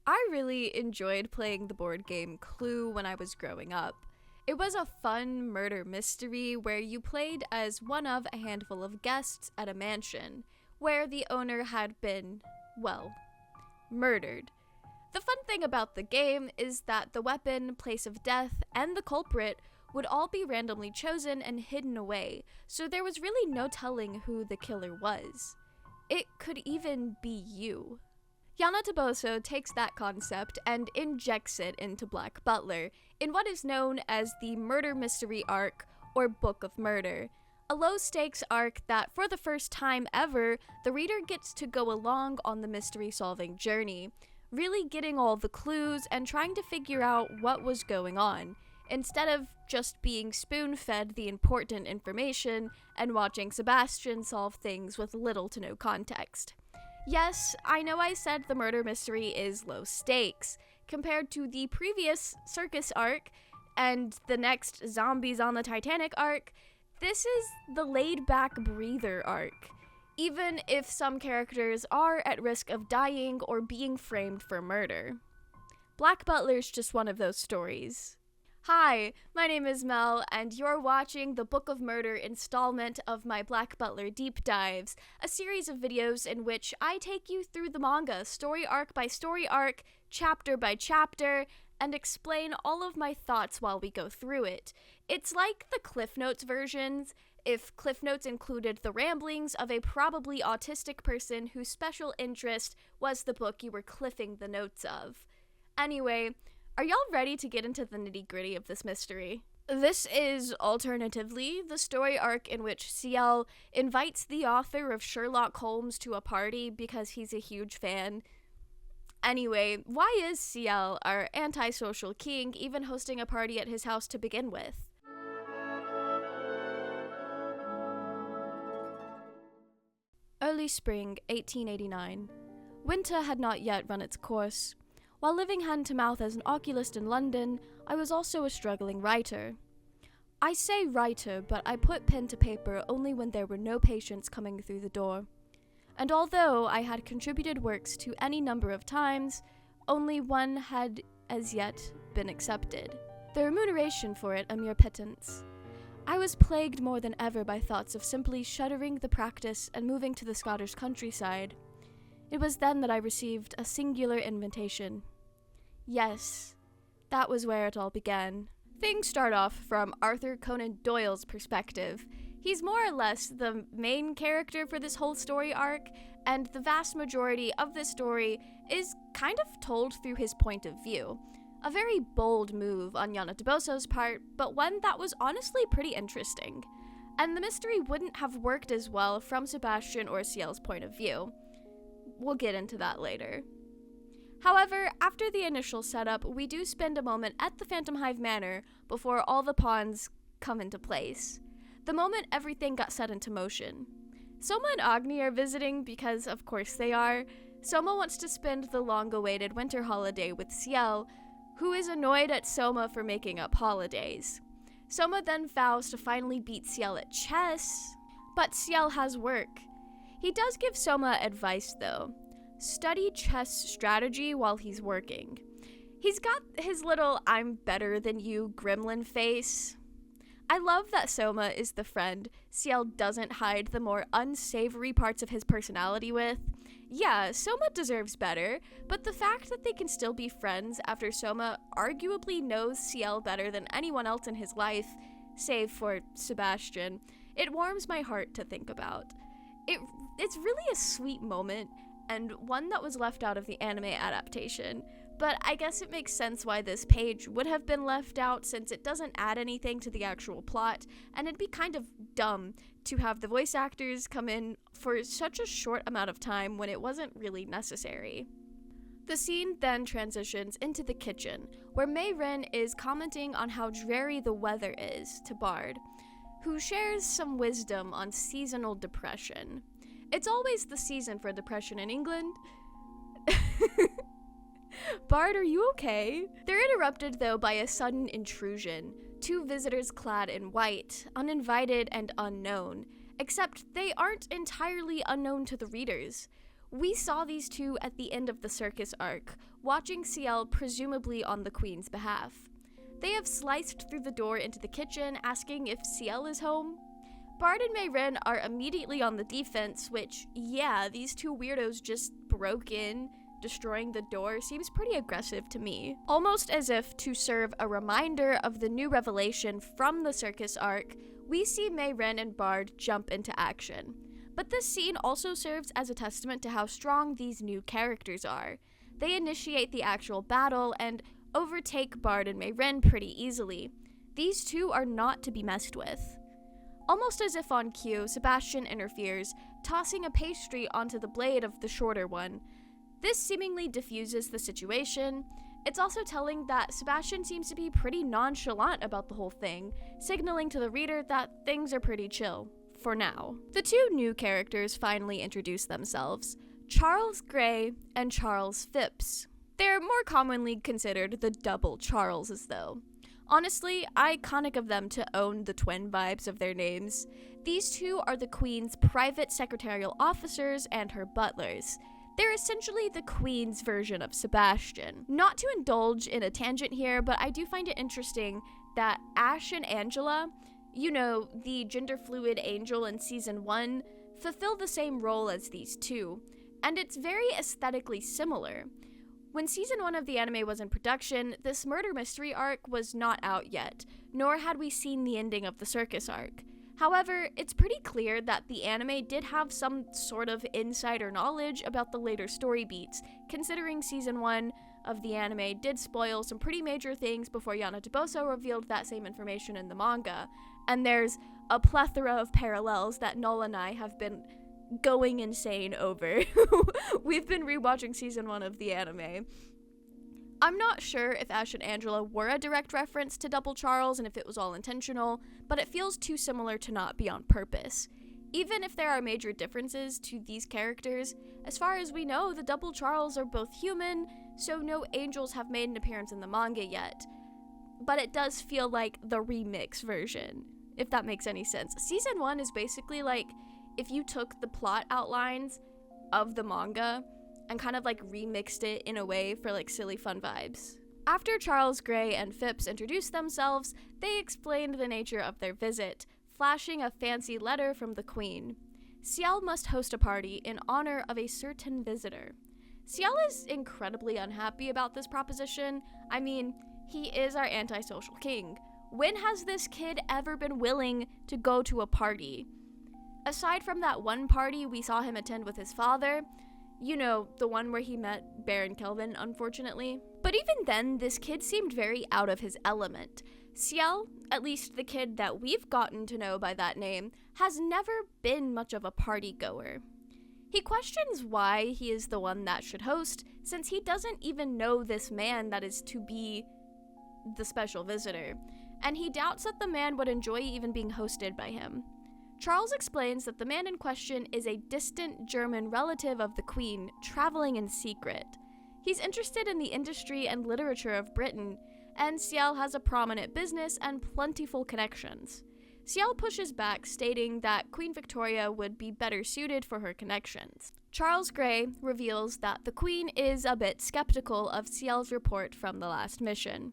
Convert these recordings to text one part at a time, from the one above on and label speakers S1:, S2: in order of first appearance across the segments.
S1: I really enjoyed playing the board game Clue when I was growing up. It was a fun murder mystery where you played as one of a handful of guests at a mansion, where the owner had been, well, murdered. The fun thing about the game is that the weapon, place of death, and the culprit would all be randomly chosen and hidden away, so there was really no telling who the killer was. It could even be you. Yana Toboso takes that concept and injects it into Black Butler in what is known as the Murder Mystery Arc, or Book of Murder, a low-stakes arc that, for the first time ever, the reader gets to go along on the mystery-solving journey, really getting all the clues and trying to figure out what was going on, instead of just being spoon-fed the important information and watching Sebastian solve things with little to no context. Yes, I know I said the murder mystery is low stakes, compared to the previous circus arc and the next Zombies on the Titanic arc. This is the laid-back breather arc, even if some characters are at risk of dying or being framed for murder. Black Butler's just one of those stories. Hi, my name is Mel, and you're watching the Book of Murder installment of my Black Butler Deep Dives, a series of videos in which I take you through the manga, story arc by story arc, chapter by chapter, and explain all of my thoughts while we go through it. It's like the Cliff Notes versions, if Cliff Notes included the ramblings of a probably autistic person whose special interest was the book you were cliffing the notes of. Anyway, are y'all ready to get into the nitty-gritty of this mystery? This is, alternatively, the story arc in which Ciel invites the author of Sherlock Holmes to a party because he's a huge fan. Anyway, why is Ciel, our antisocial king, even hosting a party at his house to begin with? Early spring, 1889. Winter had not yet run its course. While living hand-to-mouth as an oculist in London, I was also a struggling writer. I say writer, but I put pen to paper only when there were no patients coming through the door. And although I had contributed works to any number of times, only one had as yet been accepted. The remuneration for it a mere pittance. I was plagued more than ever by thoughts of simply shuttering the practice and moving to the Scottish countryside. It was then that I received a singular invitation. Yes, that was where it all began. Things start off from Arthur Conan Doyle's perspective. He's more or less the main character for this whole story arc, and the vast majority of this story is kind of told through his point of view. A very bold move on Yana Toboso's part, but one that was honestly pretty interesting. And the mystery wouldn't have worked as well from Sebastian or Ciel's point of view. We'll get into that later. However, after the initial setup, we do spend a moment at the Phantom Hive Manor before all the pawns come into place. The moment everything got set into motion. Soma and Agni are visiting because, of course, they are. Soma wants to spend the long-awaited winter holiday with Ciel, who is annoyed at Soma for making up holidays. Soma then vows to finally beat Ciel at chess, but Ciel has work. He does give Soma advice, though. Study chess strategy while he's working. He's got his little I'm better than you gremlin face. I love that Soma is the friend Ciel doesn't hide the more unsavory parts of his personality with. Yeah, Soma deserves better, but the fact that they can still be friends after Soma arguably knows Ciel better than anyone else in his life, save for Sebastian, it warms my heart to think about. It's really a sweet moment, and one that was left out of the anime adaptation, but I guess it makes sense why this page would have been left out since it doesn't add anything to the actual plot, and it'd be kind of dumb to have the voice actors come in for such a short amount of time when it wasn't really necessary. The scene then transitions into the kitchen, where Mei Rin is commenting on how dreary the weather is to Bard, who shares some wisdom on seasonal depression. It's always the season for depression in England. Bard, are you okay? They're interrupted, though, by a sudden intrusion. Two visitors clad in white, uninvited and unknown, except they aren't entirely unknown to the readers. We saw these two at the end of the circus arc, watching Ciel presumably on the Queen's behalf. They have sliced through the door into the kitchen, asking if Ciel is home. Bard and Mayrin are immediately on the defense, which, yeah, these two weirdos just broke in, destroying the door seems pretty aggressive to me. Almost as if to serve a reminder of the new revelation from the circus arc, we see Mayrin and Bard jump into action. But this scene also serves as a testament to how strong these new characters are. They initiate the actual battle and overtake Bard and Mayrin pretty easily. These two are not to be messed with. Almost as if on cue, Sebastian interferes, tossing a pastry onto the blade of the shorter one. This seemingly diffuses the situation. It's also telling that Sebastian seems to be pretty nonchalant about the whole thing, signaling to the reader that things are pretty chill, for now. The two new characters finally introduce themselves, Charles Gray and Charles Phipps. They're more commonly considered the double Charleses, though. Honestly, iconic of them to own the twin vibes of their names. These two are the Queen's private secretarial officers and her butlers. They're essentially the Queen's version of Sebastian. Not to indulge in a tangent here, but I do find it interesting that Ash and Angela, you know, the gender-fluid angel in Season 1, fulfill the same role as these two, and it's very aesthetically similar. When Season 1 of the anime was in production, this murder mystery arc was not out yet, nor had we seen the ending of the circus arc. However, it's pretty clear that the anime did have some sort of insider knowledge about the later story beats, considering Season 1 of the anime did spoil some pretty major things before Yana Toboso revealed that same information in the manga, and there's a plethora of parallels that Noel and I have been going insane over. We've been rewatching Season 1 of the anime. I'm not sure if Ash and Angela were a direct reference to Double Charles and if it was all intentional, but it feels too similar to not be on purpose. Even if there are major differences to these characters, as far as we know, the Double Charles are both human, so no angels have made an appearance in the manga yet. But it does feel like the remix version, if that makes any sense. Season 1 is basically like if you took the plot outlines of the manga and kind of like remixed it in a way for like silly fun vibes. After Charles Gray and Phipps introduced themselves, they explained the nature of their visit, flashing a fancy letter from the Queen. Ciel must host a party in honor of a certain visitor. Ciel is incredibly unhappy about this proposition. I mean, he is our antisocial king. When has this kid ever been willing to go to a party? Aside from that one party we saw him attend with his father, you know, the one where he met Baron Kelvin, unfortunately. But even then, this kid seemed very out of his element. Ciel, at least the kid that we've gotten to know by that name, has never been much of a party goer. He questions why he is the one that should host, since he doesn't even know this man that is to be the special visitor, and he doubts that the man would enjoy even being hosted by him. Charles explains that the man in question is a distant German relative of the Queen, traveling in secret. He's interested in the industry and literature of Britain, and Ciel has a prominent business and plentiful connections. Ciel pushes back, stating that Queen Victoria would be better suited for her connections. Charles Gray reveals that the Queen is a bit skeptical of Ciel's report from the last mission.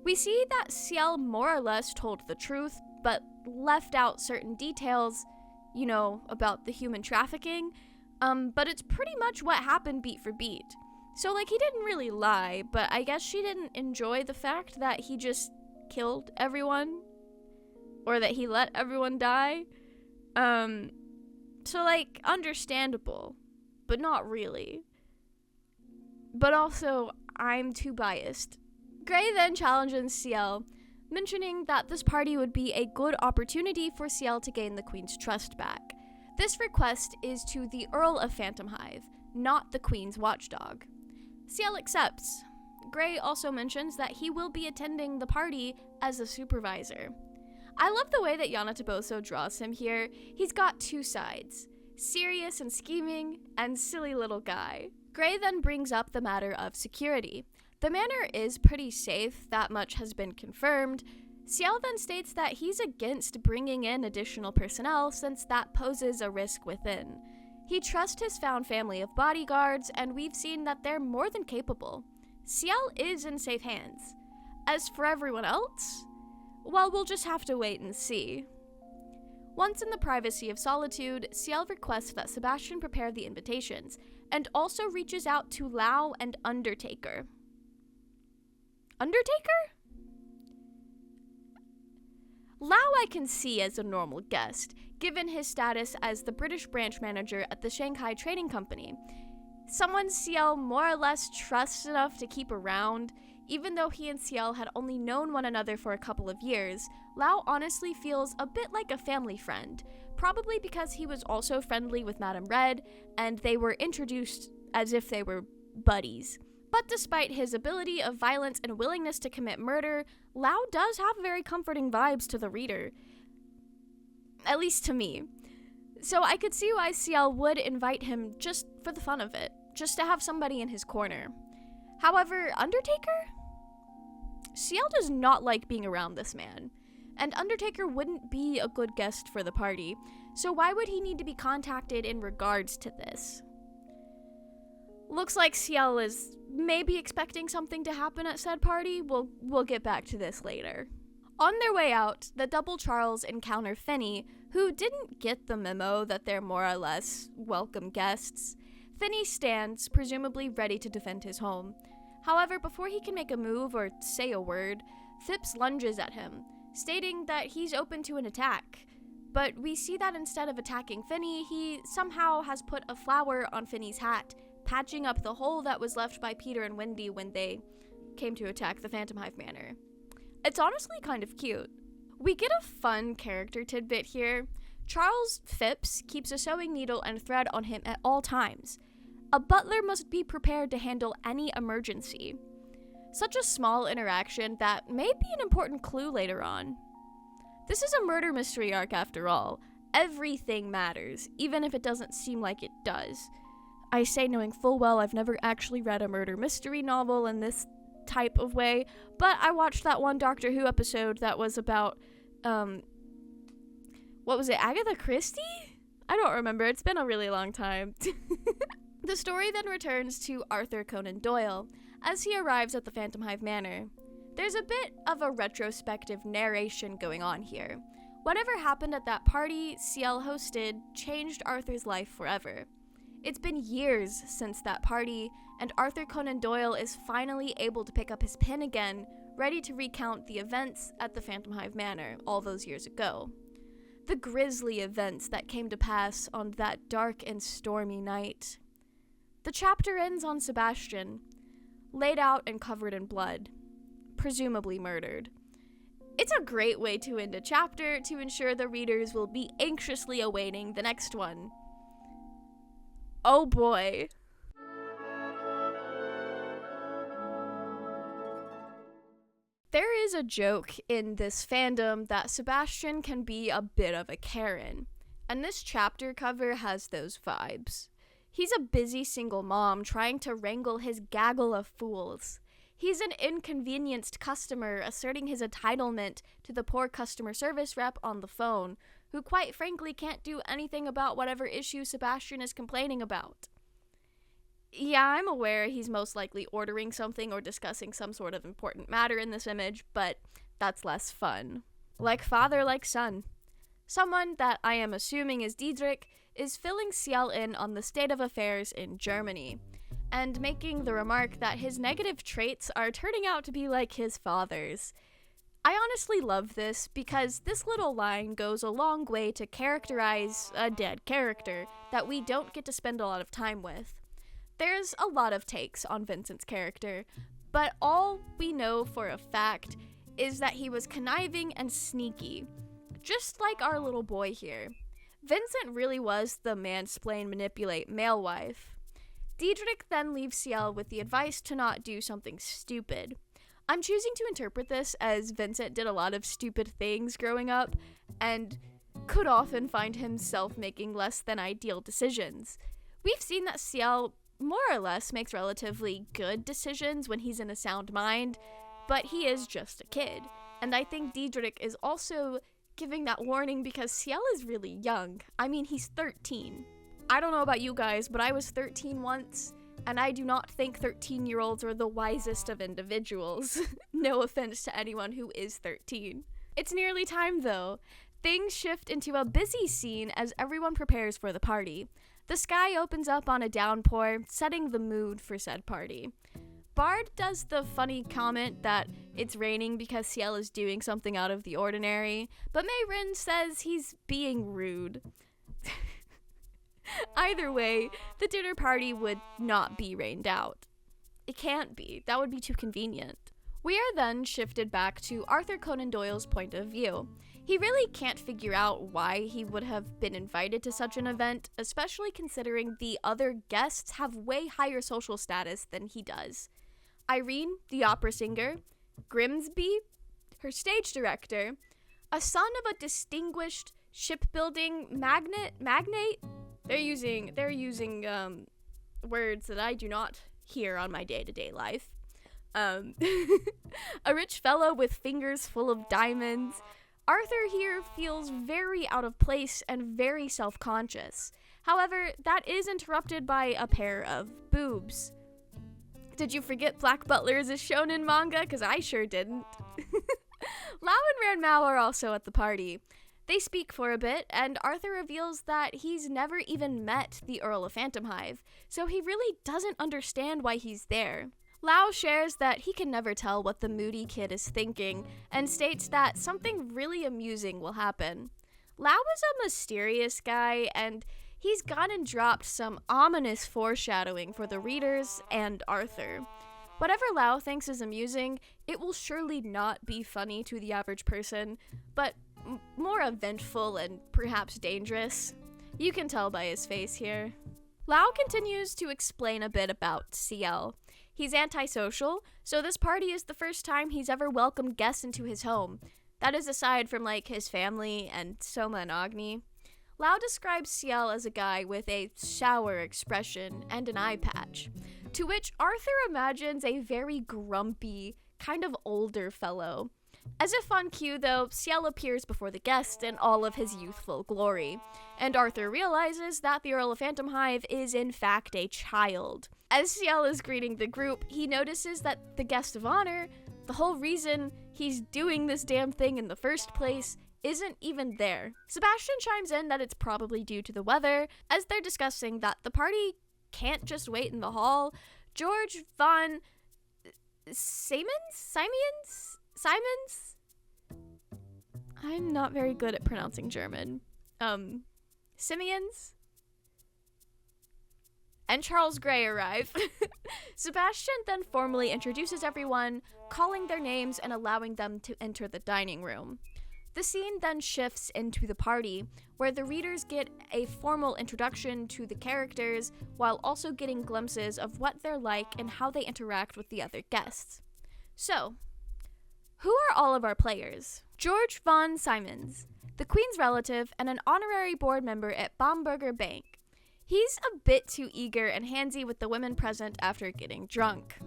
S1: We see that Ciel more or less told the truth, but left out certain details, you know, about the human trafficking, but it's pretty much what happened beat for beat. So, like, he didn't really lie, but I guess she didn't enjoy the fact that he just killed everyone, or that he let everyone die. So, like, understandable, but not really. But also, I'm too biased. Gray then challenges Ciel, mentioning that this party would be a good opportunity for Ciel to gain the Queen's trust back. This request is to the Earl of Phantom Hive, not the Queen's watchdog. Ciel accepts. Gray also mentions that he will be attending the party as a supervisor. I love the way that Yana Toboso draws him here. He's got two sides, serious and scheming, and silly little guy. Gray then brings up the matter of security. The manor is pretty safe, that much has been confirmed. Ciel then states that he's against bringing in additional personnel since that poses a risk within. He trusts his found family of bodyguards, and we've seen that they're more than capable. Ciel is in safe hands. As for everyone else, well, we'll just have to wait and see. Once in the privacy of solitude, Ciel requests that Sebastian prepare the invitations, and also reaches out to Lau and Undertaker. Undertaker? Lau I can see as a normal guest, given his status as the British branch manager at the Shanghai Trading Company. Someone Ciel more or less trusts enough to keep around. Even though he and Ciel had only known one another for a couple of years, Lau honestly feels a bit like a family friend, probably because he was also friendly with Madame Red, and they were introduced as if they were buddies. But despite his ability of violence and willingness to commit murder, Lau does have very comforting vibes to the reader. At least to me. So I could see why Ciel would invite him just for the fun of it, just to have somebody in his corner. However, Undertaker? Ciel does not like being around this man, and Undertaker wouldn't be a good guest for the party, so why would he need to be contacted in regards to this? Looks like Ciel is maybe expecting something to happen at said party. We'll get back to this later. On their way out, the double Charles encounter Finney, who didn't get the memo that they're more or less welcome guests. Finney stands, presumably ready to defend his home. However, before he can make a move or say a word, Phipps lunges at him, stating that he's open to an attack. But we see that instead of attacking Finney, he somehow has put a flower on Finney's hat, patching up the hole that was left by Peter and Wendy when they came to attack the Phantom Hive Manor. It's honestly kind of cute. We get a fun character tidbit here. Charles Phipps keeps a sewing needle and thread on him at all times. A butler must be prepared to handle any emergency. Such a small interaction that may be an important clue later on. This is a murder mystery arc after all. Everything matters, even if it doesn't seem like it does. I say knowing full well I've never actually read a murder mystery novel in this type of way, but I watched that one Doctor Who episode that was about, what was it, Agatha Christie? I don't remember, it's been a really long time. The story then returns to Arthur Conan Doyle, as he arrives at the Phantom Hive Manor. There's a bit of a retrospective narration going on here. Whatever happened at that party Ciel hosted changed Arthur's life forever. It's been years since that party, and Arthur Conan Doyle is finally able to pick up his pen again, ready to recount the events at the Phantom Hive Manor all those years ago. The grisly events that came to pass on that dark and stormy night. The chapter ends on Sebastian, laid out and covered in blood, presumably murdered. It's a great way to end a chapter to ensure the readers will be anxiously awaiting the next one. Oh boy. There is a joke in this fandom that Sebastian can be a bit of a Karen, and this chapter cover has those vibes. He's a busy single mom trying to wrangle his gaggle of fools. He's an inconvenienced customer asserting his entitlement to the poor customer service rep on the phone, who quite frankly can't do anything about whatever issue Sebastian is complaining about. Yeah, I'm aware he's most likely ordering something or discussing some sort of important matter in this image, but that's less fun. Like father, like son. Someone that I am assuming is Diedrich is filling Ciel in on the state of affairs in Germany, and making the remark that his negative traits are turning out to be like his father's. I honestly love this because this little line goes a long way to characterize a dead character that we don't get to spend a lot of time with. There's a lot of takes on Vincent's character, but all we know for a fact is that he was conniving and sneaky, just like our little boy here. Vincent really was the mansplain manipulate male wife. Diedrich then leaves Ciel with the advice to not do something stupid. I'm choosing to interpret this as Vincent did a lot of stupid things growing up, and could often find himself making less than ideal decisions. We've seen that Ciel more or less makes relatively good decisions when he's in a sound mind, but he is just a kid, and I think Diedrich is also giving that warning because Ciel is really young. I mean, he's 13. I don't know about you guys, but I was 13 once, and I do not think 13-year-olds are the wisest of individuals. No offense to anyone who is 13. It's nearly time, though. Things shift into a busy scene as everyone prepares for the party. The sky opens up on a downpour, setting the mood for said party. Bard does the funny comment that it's raining because Ciel is doing something out of the ordinary, but Mayrin says he's being rude. Either way, the dinner party would not be rained out. It can't be. That would be too convenient. We are then shifted back to Arthur Conan Doyle's point of view. He really can't figure out why he would have been invited to such an event, especially considering the other guests have way higher social status than he does. Irene, the opera singer, Grimsby, her stage director, a son of a distinguished shipbuilding magnate. They're using words that I do not hear on my day-to-day life. A rich fellow with fingers full of diamonds. Arthur here feels very out of place and very self-conscious. However, that is interrupted by a pair of boobs. Did you forget Black Butler is a shonen manga? Because I sure didn't. Lau and Ranmao are also at the party. They speak for a bit, and Arthur reveals that he's never even met the Earl of Phantom Hive, so he really doesn't understand why he's there. Lau shares that he can never tell what the moody kid is thinking, and states that something really amusing will happen. Lau is a mysterious guy, and he's gone and dropped some ominous foreshadowing for the readers and Arthur. Whatever Lau thinks is amusing, it will surely not be funny to the average person, but more eventful and perhaps dangerous. You can tell by his face here. Lau continues to explain a bit about Ciel. He's antisocial, so this party is the first time he's ever welcomed guests into his home. That is aside from, his family and Soma and Agni. Lau describes Ciel as a guy with a sour expression and an eye patch, to which Arthur imagines a very grumpy, kind of older fellow. As if on cue, though, Ciel appears before the guest in all of his youthful glory, and Arthur realizes that the Earl of Phantom Hive is in fact a child. As Ciel is greeting the group, he notices that the guest of honor, the whole reason he's doing this damn thing in the first place, isn't even there. Sebastian chimes in that it's probably due to the weather, as they're discussing that the party can't just wait in the hall. George von Simons? I'm not very good at pronouncing German. Simeons? And Charles Gray arrive. Sebastian then formally introduces everyone, calling their names and allowing them to enter the dining room. The scene then shifts into the party, where the readers get a formal introduction to the characters, while also getting glimpses of what they're like and how they interact with the other guests. So, who are all of our players? George von Simons, the Queen's relative and an honorary board member at Baumberger Bank. He's a bit too eager and handsy with the women present after getting drunk.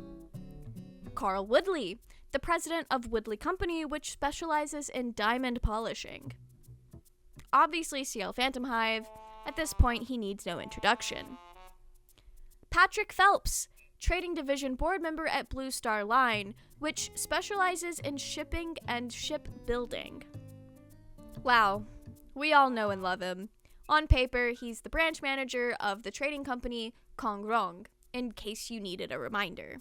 S1: Carl Woodley, the president of Woodley Company, which specializes in diamond polishing. Obviously Ciel Phantom Hive, at this point he needs no introduction. Patrick Phelps, trading division board member at Blue Star Line, which specializes in shipping and shipbuilding. Wow, we all know and love him. On paper, he's the branch manager of the trading company Kongrong, in case you needed a reminder.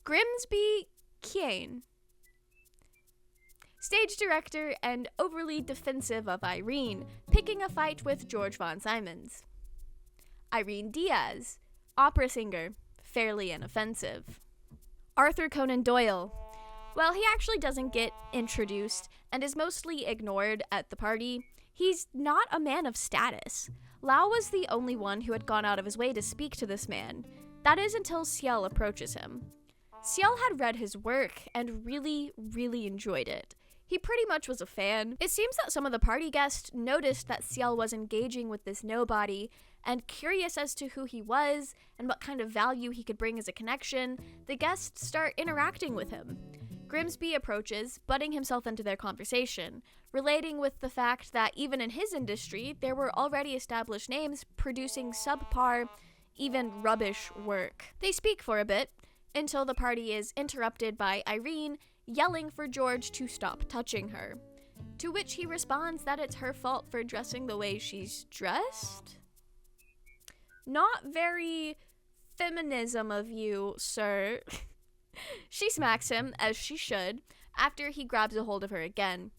S1: Grimsby Kane, stage director and overly defensive of Irene, picking a fight with George von Simons. Irene Diaz, opera singer, fairly inoffensive. Arthur Conan Doyle. Well, he actually doesn't get introduced and is mostly ignored at the party. He's not a man of status. Lau was the only one who had gone out of his way to speak to this man. That is until Ciel approaches him. Ciel had read his work and really, really enjoyed it. He pretty much was a fan. It seems that some of the party guests noticed that Ciel was engaging with this nobody, and curious as to who he was and what kind of value he could bring as a connection, the guests start interacting with him. Grimsby approaches, butting himself into their conversation, relating with the fact that even in his industry, there were already established names producing subpar, even rubbish work. They speak for a bit, until the party is interrupted by Irene yelling for George to stop touching her, to which he responds that it's her fault for dressing the way she's dressed? Not very feminism of you, sir. She smacks him, as she should, after he grabs a hold of her again.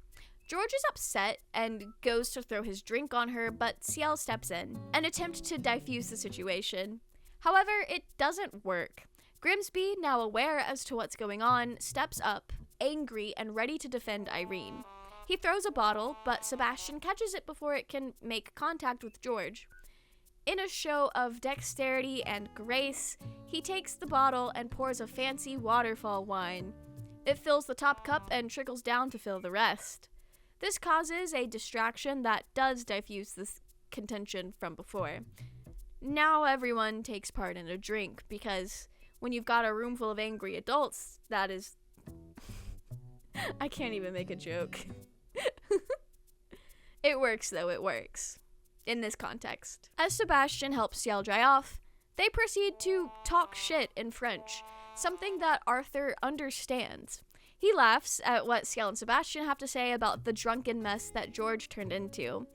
S1: George is upset and goes to throw his drink on her, but Ciel steps in, an attempt to diffuse the situation. However, it doesn't work. Grimsby, now aware as to what's going on, steps up, angry and ready to defend Irene. He throws a bottle, but Sebastian catches it before it can make contact with George. In a show of dexterity and grace, he takes the bottle and pours a fancy waterfall wine. It fills the top cup and trickles down to fill the rest. This causes a distraction that does diffuse this contention from before. Now everyone takes part in a drink, because when you've got a room full of angry adults, that is... I can't even make a joke. It works, though, it works. In this context. As Sebastian helps Ciel dry off, they proceed to talk shit in French, something that Arthur understands. He laughs at what Ciel and Sebastian have to say about the drunken mess that George turned into.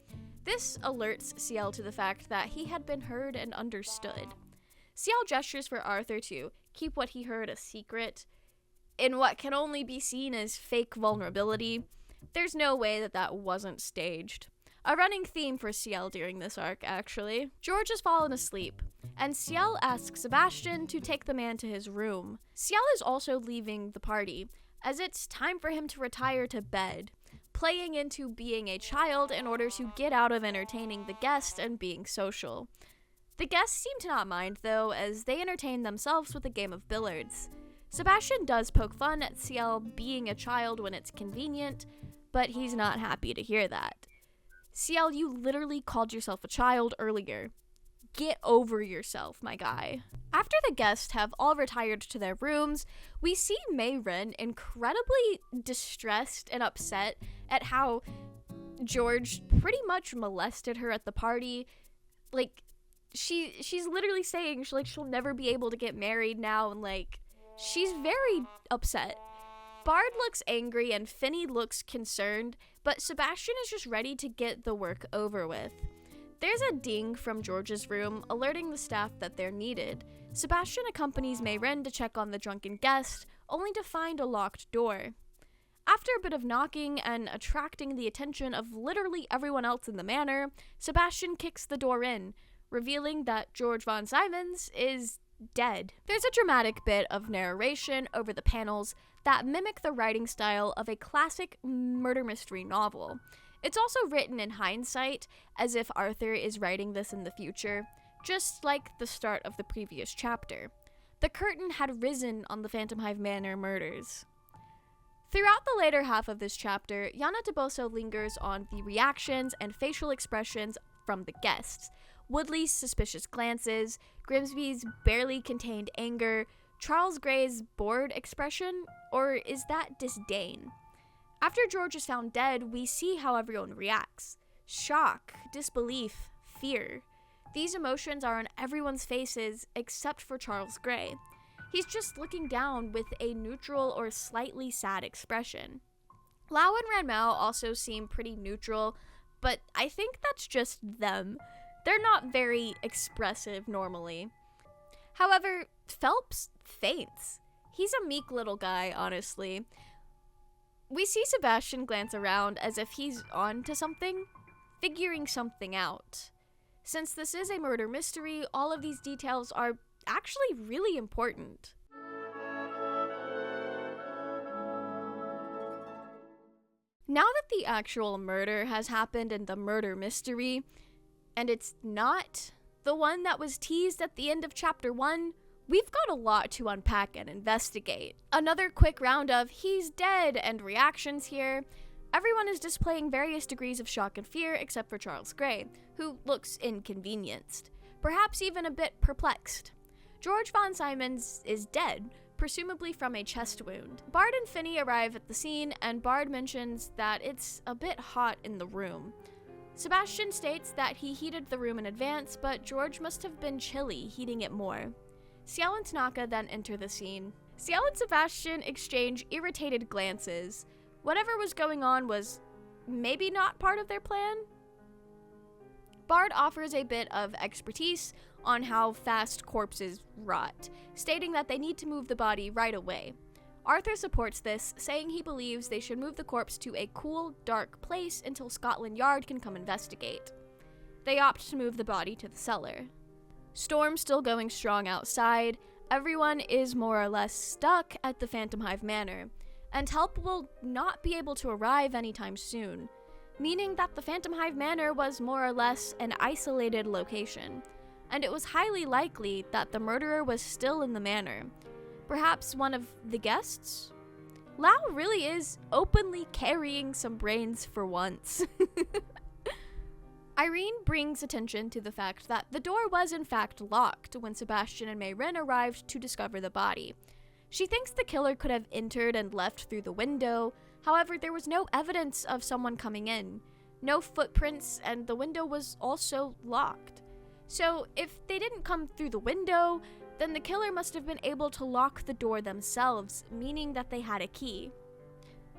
S1: This alerts Ciel to the fact that he had been heard and understood. Ciel gestures for Arthur to keep what he heard a secret. In what can only be seen as fake vulnerability, there's no way that that wasn't staged. A running theme for Ciel during this arc, actually. George has fallen asleep, and Ciel asks Sebastian to take the man to his room. Ciel is also leaving the party, as it's time for him to retire to bed, playing into being a child in order to get out of entertaining the guests and being social. The guests seem to not mind, though, as they entertain themselves with a game of billiards. Sebastian does poke fun at Ciel being a child when it's convenient, but he's not happy to hear that. Ciel, you literally called yourself a child earlier. Get over yourself, my guy. After the guests have all retired to their rooms, we see Mei Ren incredibly distressed and upset at how George pretty much molested her at the party. Like, she's literally saying she'll never be able to get married now, and she's very upset. Bard looks angry and Finney looks concerned, but Sebastian is just ready to get the work over with. There's a ding from George's room, alerting the staff that they're needed. Sebastian accompanies Mei Ren to check on the drunken guest, only to find a locked door. After a bit of knocking and attracting the attention of literally everyone else in the manor, Sebastian kicks the door in, revealing that George von Simons is dead. There's a dramatic bit of narration over the panels that mimic the writing style of a classic murder mystery novel. It's also written in hindsight, as if Arthur is writing this in the future, just like the start of the previous chapter. The curtain had risen on the Phantom Hive Manor murders. Throughout the later half of this chapter, Yana Toboso lingers on the reactions and facial expressions from the guests. Woodley's suspicious glances, Grimsby's barely contained anger, Charles Gray's bored expression, or is that disdain? After George is found dead, we see how everyone reacts. Shock, disbelief, fear. These emotions are on everyone's faces except for Charles Gray. He's just looking down with a neutral or slightly sad expression. Lau and Ranmao also seem pretty neutral, but I think that's just them. They're not very expressive normally. However, Phelps faints. He's a meek little guy, honestly. We see Sebastian glance around as if he's on to something, figuring something out. Since this is a murder mystery, all of these details are actually really important. Now that the actual murder has happened in the murder mystery, and it's not the one that was teased at the end of chapter 1, we've got a lot to unpack and investigate. Another quick round of "he's dead" and reactions here. Everyone is displaying various degrees of shock and fear except for Charles Gray, who looks inconvenienced, perhaps even a bit perplexed. George von Simons is dead, presumably from a chest wound. Bard and Finney arrive at the scene, and Bard mentions that it's a bit hot in the room. Sebastian states that he heated the room in advance, but George must have been chilly, heating it more. Ciel and Tanaka then enter the scene. Ciel and Sebastian exchange irritated glances. Whatever was going on was maybe not part of their plan? Bard offers a bit of expertise on how fast corpses rot, stating that they need to move the body right away. Arthur supports this, saying he believes they should move the corpse to a cool, dark place until Scotland Yard can come investigate. They opt to move the body to the cellar. Storm still going strong outside, everyone is more or less stuck at the Phantom Hive Manor, and help will not be able to arrive anytime soon, meaning that the Phantom Hive Manor was more or less an isolated location, and it was highly likely that the murderer was still in the manor. Perhaps one of the guests? Lau really is openly carrying some brains for once. Irene brings attention to the fact that the door was in fact locked when Sebastian and Mayrin arrived to discover the body. She thinks the killer could have entered and left through the window, however there was no evidence of someone coming in, no footprints, and the window was also locked. So if they didn't come through the window, then the killer must have been able to lock the door themselves, meaning that they had a key.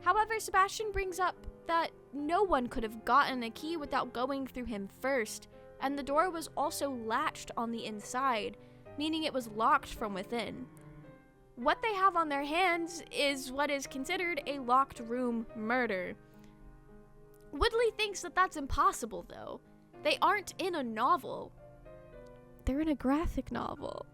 S1: However, Sebastian brings up that no one could have gotten a key without going through him first, and the door was also latched on the inside, meaning it was locked from within. What they have on their hands is what is considered a locked room murder. Woodley thinks that that's impossible, though. They aren't in a novel. They're in a graphic novel.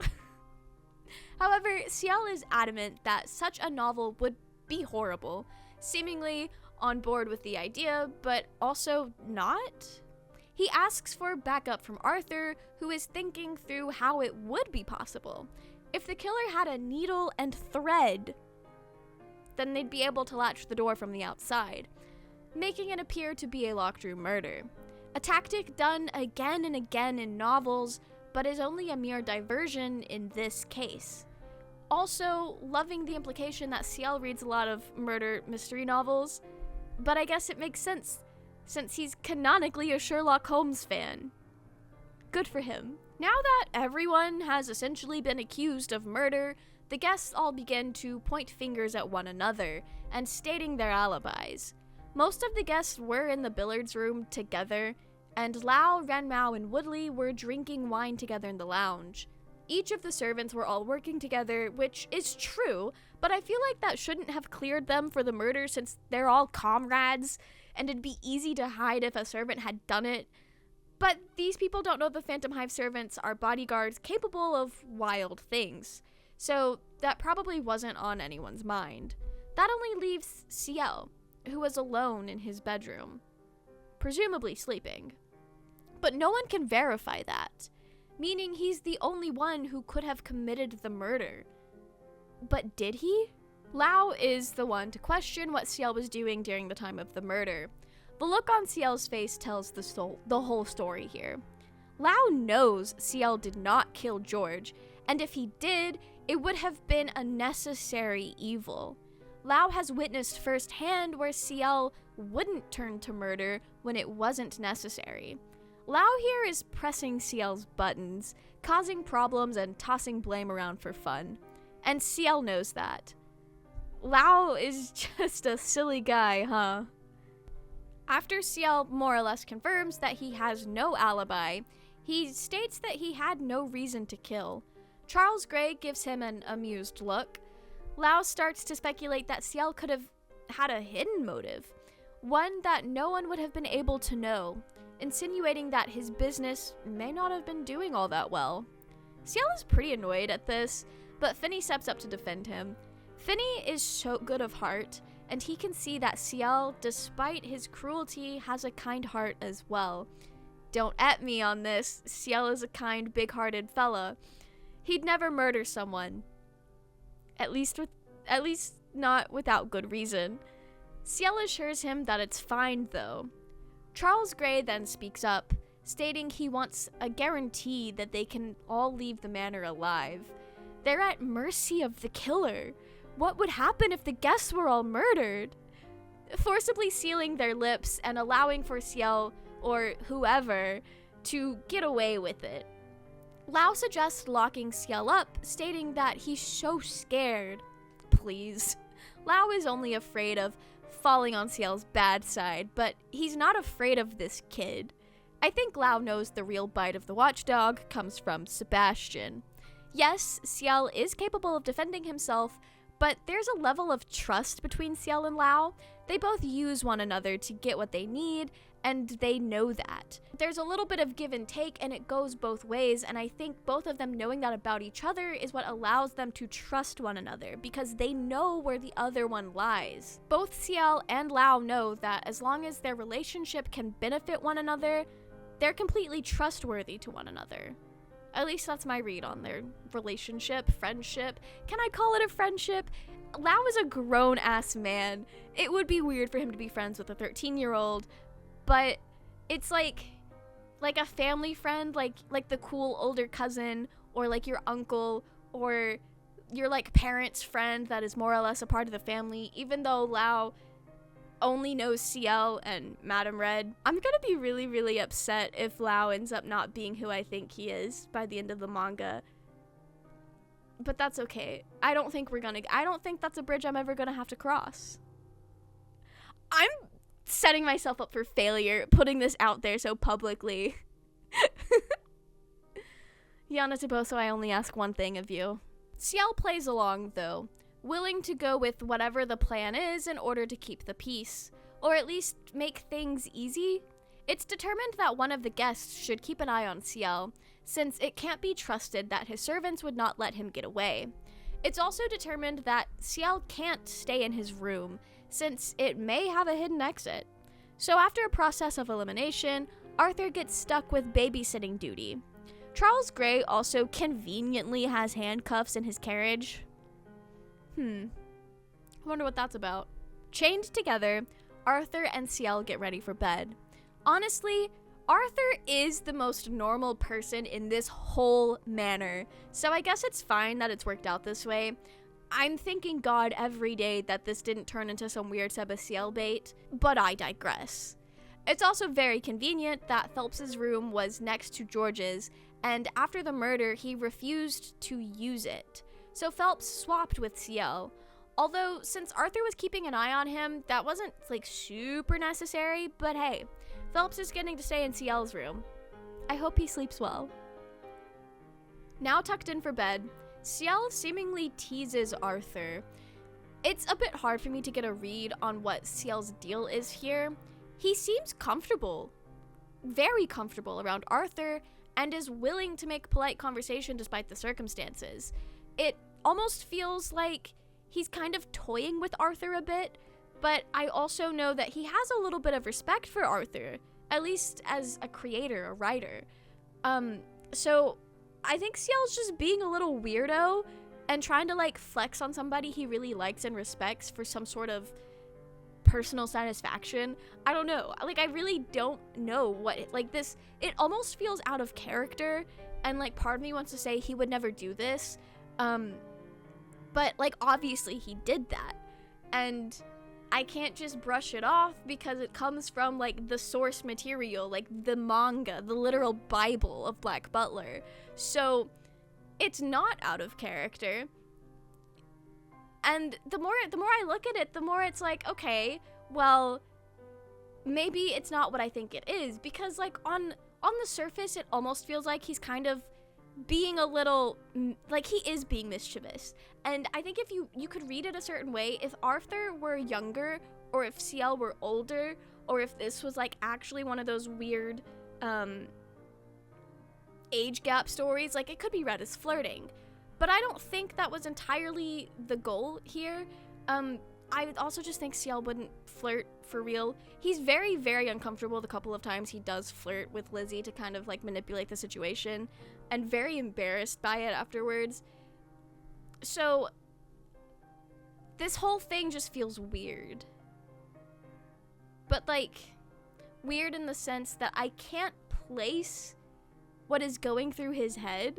S1: However, Ciel is adamant that such a novel would be horrible, seemingly on board with the idea, but also not. He asks for backup from Arthur, who is thinking through how it would be possible. If the killer had a needle and thread, then they'd be able to latch the door from the outside, making it appear to be a locked room murder. A tactic done again and again in novels, but is only a mere diversion in this case. Also, loving the implication that Ciel reads a lot of murder mystery novels, but I guess it makes sense, since he's canonically a Sherlock Holmes fan. Good for him. Now that everyone has essentially been accused of murder, the guests all begin to point fingers at one another, and stating their alibis. Most of the guests were in the billiards room together, and Lau, Renmao, and Woodley were drinking wine together in the lounge. Each of the servants were all working together, which is true, but I feel like that shouldn't have cleared them for the murder since they're all comrades, and it'd be easy to hide if a servant had done it. But these people don't know the Phantom Hive servants are bodyguards capable of wild things, so that probably wasn't on anyone's mind. That only leaves Ciel, who was alone in his bedroom, presumably sleeping. But no one can verify that, meaning he's the only one who could have committed the murder. But did he? Lau is the one to question what Ciel was doing during the time of the murder. The look on Ciel's face tells the whole story here. Lau knows Ciel did not kill George, and if he did, it would have been a necessary evil. Lau has witnessed firsthand where Ciel wouldn't turn to murder when it wasn't necessary. Lau here is pressing Ciel's buttons, causing problems and tossing blame around for fun. And Ciel knows that. Lau is just a silly guy, huh? After Ciel more or less confirms that he has no alibi, he states that he had no reason to kill. Charles Gray gives him an amused look. Lau starts to speculate that Ciel could have had a hidden motive, one that no one would have been able to know, insinuating that his business may not have been doing all that well. Ciel is pretty annoyed at this, but Finney steps up to defend him. Finney is so good of heart, and he can see that Ciel, despite his cruelty, has a kind heart as well. Don't at me on this, Ciel is a kind, big-hearted fella. He'd never murder someone. At least not without good reason. Ciel assures him that it's fine, though. Charles Gray then speaks up, stating he wants a guarantee that they can all leave the manor alive. They're at mercy of the killer. What would happen if the guests were all murdered? Forcibly sealing their lips and allowing for Ciel, or whoever, to get away with it. Lao suggests locking Ciel up, stating that he's so scared. Please. Lao is only afraid of falling on Ciel's bad side, but he's not afraid of this kid. I think Lao knows the real bite of the watchdog comes from Sebastian. Yes, Ciel is capable of defending himself, but there's a level of trust between Ciel and Lao. They both use one another to get what they need, and they know that. There's a little bit of give and take, and it goes both ways, and I think both of them knowing that about each other is what allows them to trust one another, because they know where the other one lies. Both Ciel and Lao know that as long as their relationship can benefit one another, they're completely trustworthy to one another. At least that's my read on their relationship, friendship. Can I call it a friendship? Lao is a grown-ass man. It would be weird for him to be friends with a 13-year-old, but it's like a family friend, like the cool older cousin, or like your uncle, or your like parents' friend that is more or less a part of the family, even though Lao only knows Ciel and Madame Red. I'm gonna be really, really upset if Lao ends up not being who I think he is by the end of the manga. But that's okay. I don't think that's a bridge I'm ever gonna have to cross. I'm setting myself up for failure, putting this out there so publicly. Yana Toboso, I only ask one thing of you. Ciel plays along, though, willing to go with whatever the plan is in order to keep the peace, or at least make things easy. It's determined that one of the guests should keep an eye on Ciel, since it can't be trusted that his servants would not let him get away. It's also determined that Ciel can't stay in his room, since it may have a hidden exit. So after a process of elimination, Arthur gets stuck with babysitting duty. Charles Gray also conveniently has handcuffs in his carriage. I wonder what that's about. Chained together, Arthur and Ciel get ready for bed. Honestly, Arthur is the most normal person in this whole manor, so I guess it's fine that it's worked out this way. I'm thanking God every day that this didn't turn into some weird Sebastiel bait, but I digress. It's also very convenient that Phelps's room was next to George's, and after the murder, he refused to use it. So Phelps swapped with Ciel. Although, since Arthur was keeping an eye on him, that wasn't, super necessary, but hey, Phelps is getting to stay in Ciel's room. I hope he sleeps well. Now tucked in for bed, Ciel seemingly teases Arthur. It's a bit hard for me to get a read on what Ciel's deal is here. He seems comfortable, very comfortable around Arthur, and is willing to make polite conversation despite the circumstances. It almost feels like he's kind of toying with Arthur a bit, but I also know that he has a little bit of respect for Arthur, at least as a creator, a writer. So I think Ciel's just being a little weirdo and trying to flex on somebody he really likes and respects for some sort of personal satisfaction. I don't know. I really don't know what this. It almost feels out of character, and part of me wants to say he would never do this. But obviously he did that, and I can't just brush it off because it comes from the source material, the manga, the literal Bible of Black Butler. So it's not out of character. And the more I look at it, the more it's okay, well, maybe it's not what I think it is, because on the surface it almost feels like he's kind of being a little, he is being mischievous. And I think if you could read it a certain way, if Arthur were younger, or if Ciel were older, or if this was actually one of those weird age gap stories, it could be read as flirting. But I don't think that was entirely the goal here. I also just think Ciel wouldn't flirt for real. He's very, very uncomfortable the couple of times he does flirt with Lizzie to kind of manipulate the situation, and very embarrassed by it afterwards. So this whole thing just feels weird. But weird in the sense that I can't place what is going through his head.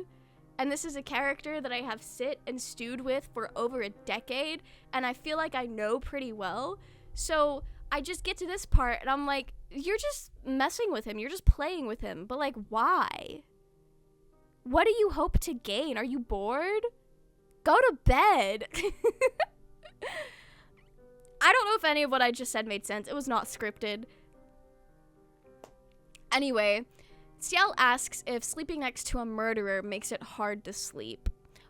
S1: and this is a character that I have sit and stewed with for over a decade, and I feel like I know pretty well. So I just get to this part, and I'm like, you're just messing with him. You're just playing with him. But, like, why? What do you hope to gain? Are you bored? Go to bed. I don't know if any of what I just said made sense. It was not scripted. Anyway, Ciel asks if sleeping next to a murderer makes it hard to sleep.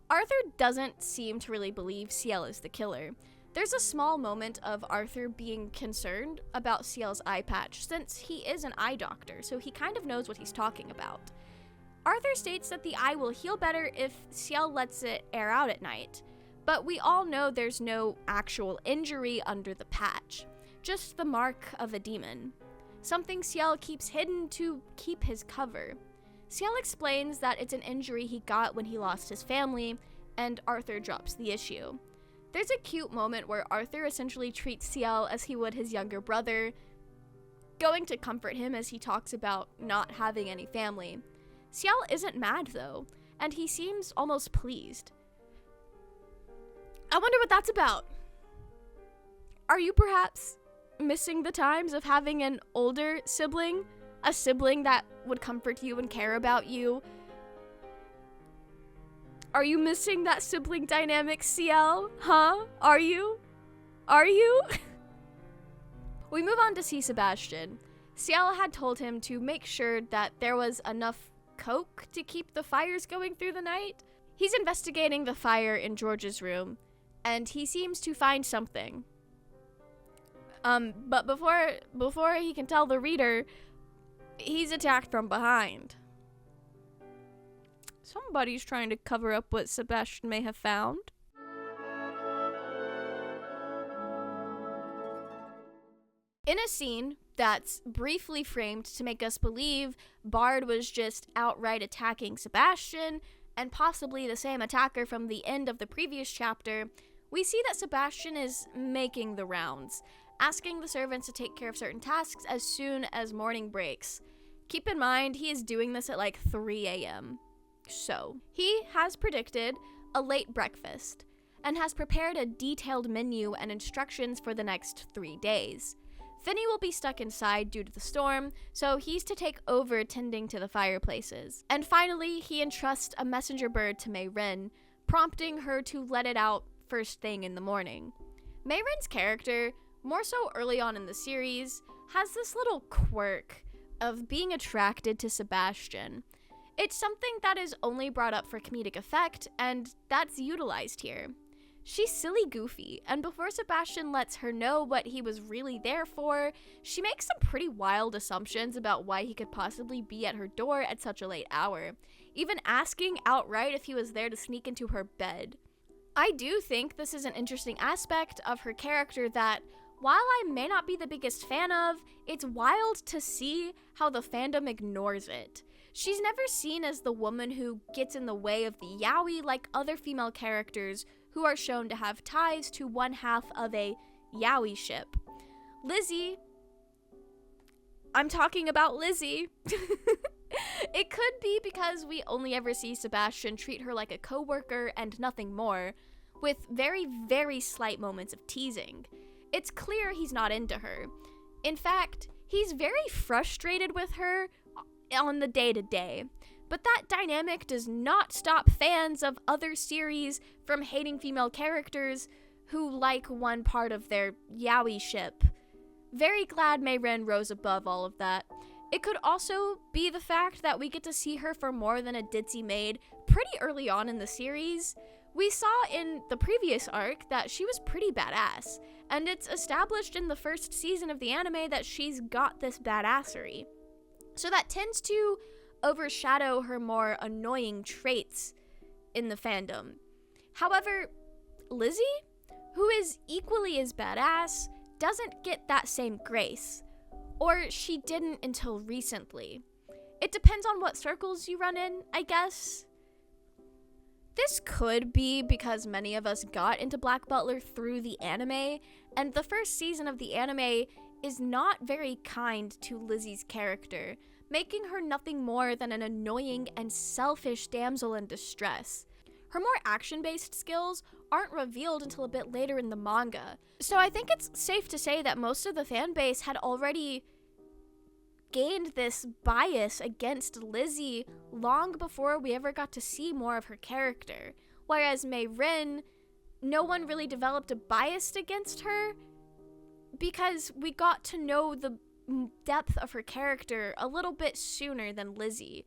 S1: Arthur doesn't seem to really believe Ciel is the killer. There's a small moment of Arthur being concerned about Ciel's eye patch, since he is an eye doctor, so he kind of knows what he's talking about. Arthur states that the eye will heal better if Ciel lets it air out at night, but we all know there's no actual injury under the patch, just the mark of a demon. Something Ciel keeps hidden to keep his cover. Ciel explains that it's an injury he got when he lost his family, and Arthur drops the issue. There's a cute moment where Arthur essentially treats Ciel as he would his younger brother, going to comfort him as he talks about not having any family. Ciel isn't mad though, and he seems almost pleased. I wonder what that's about. Are you perhaps missing the times of having an older sibling? A sibling that would comfort you and care about you? Are you missing that sibling dynamic, Ciel? Huh? Are you? We move on to see Sebastian. Ciel had told him to make sure that there was enough coke to keep the fires going through the night. He's investigating the fire in George's room, and he seems to find something. But before he can tell the reader, he's attacked from behind. Somebody's trying to cover up what Sebastian may have found. In a scene that's briefly framed to make us believe Bard was just outright attacking Sebastian, and possibly the same attacker from the end of the previous chapter, we see that Sebastian is making the rounds, asking the servants to take care of certain tasks as soon as morning breaks. Keep in mind, he is doing this at like 3 a.m. So, he has predicted a late breakfast, and has prepared a detailed menu and instructions for the next 3 days. Finny will be stuck inside due to the storm, so he's to take over tending to the fireplaces. And finally, he entrusts a messenger bird to Mayrin, prompting her to let it out first thing in the morning. Mayrin's character, more so early on in the series, has this little quirk of being attracted to Sebastian. It's something that is only brought up for comedic effect, and that's utilized here. She's silly goofy, and before Sebastian lets her know what he was really there for, she makes some pretty wild assumptions about why he could possibly be at her door at such a late hour, even asking outright if he was there to sneak into her bed. I do think this is an interesting aspect of her character that, while I may not be the biggest fan of, it's wild to see how the fandom ignores it. She's never seen as the woman who gets in the way of the yaoi like other female characters who are shown to have ties to one half of a yaoi ship. Lizzie, I'm talking about Lizzie. It could be because we only ever see Sebastian treat her like a coworker and nothing more, with very, very slight moments of teasing. It's clear he's not into her. In fact, he's very frustrated with her on the day-to-day. But that dynamic does not stop fans of other series from hating female characters who like one part of their yaoi ship. Very glad Mayrin rose above all of that. It could also be the fact that we get to see her for more than a ditzy maid pretty early on in the series. We saw in the previous arc that she was pretty badass, and it's established in the first season of the anime that she's got this badassery. So that tends to overshadow her more annoying traits in the fandom. However, Lizzie, who is equally as badass, doesn't get that same grace. Or she didn't until recently. It depends on what circles you run in, I guess. This could be because many of us got into Black Butler through the anime, and the first season of the anime is not very kind to Lizzie's character, making her nothing more than an annoying and selfish damsel in distress. Her more action-based skills aren't revealed until a bit later in the manga, so I think it's safe to say that most of the fanbase had already gained this bias against Lizzie long before we ever got to see more of her character, whereas Mei Rin, no one really developed a bias against her because we got to know the depth of her character a little bit sooner than Lizzie.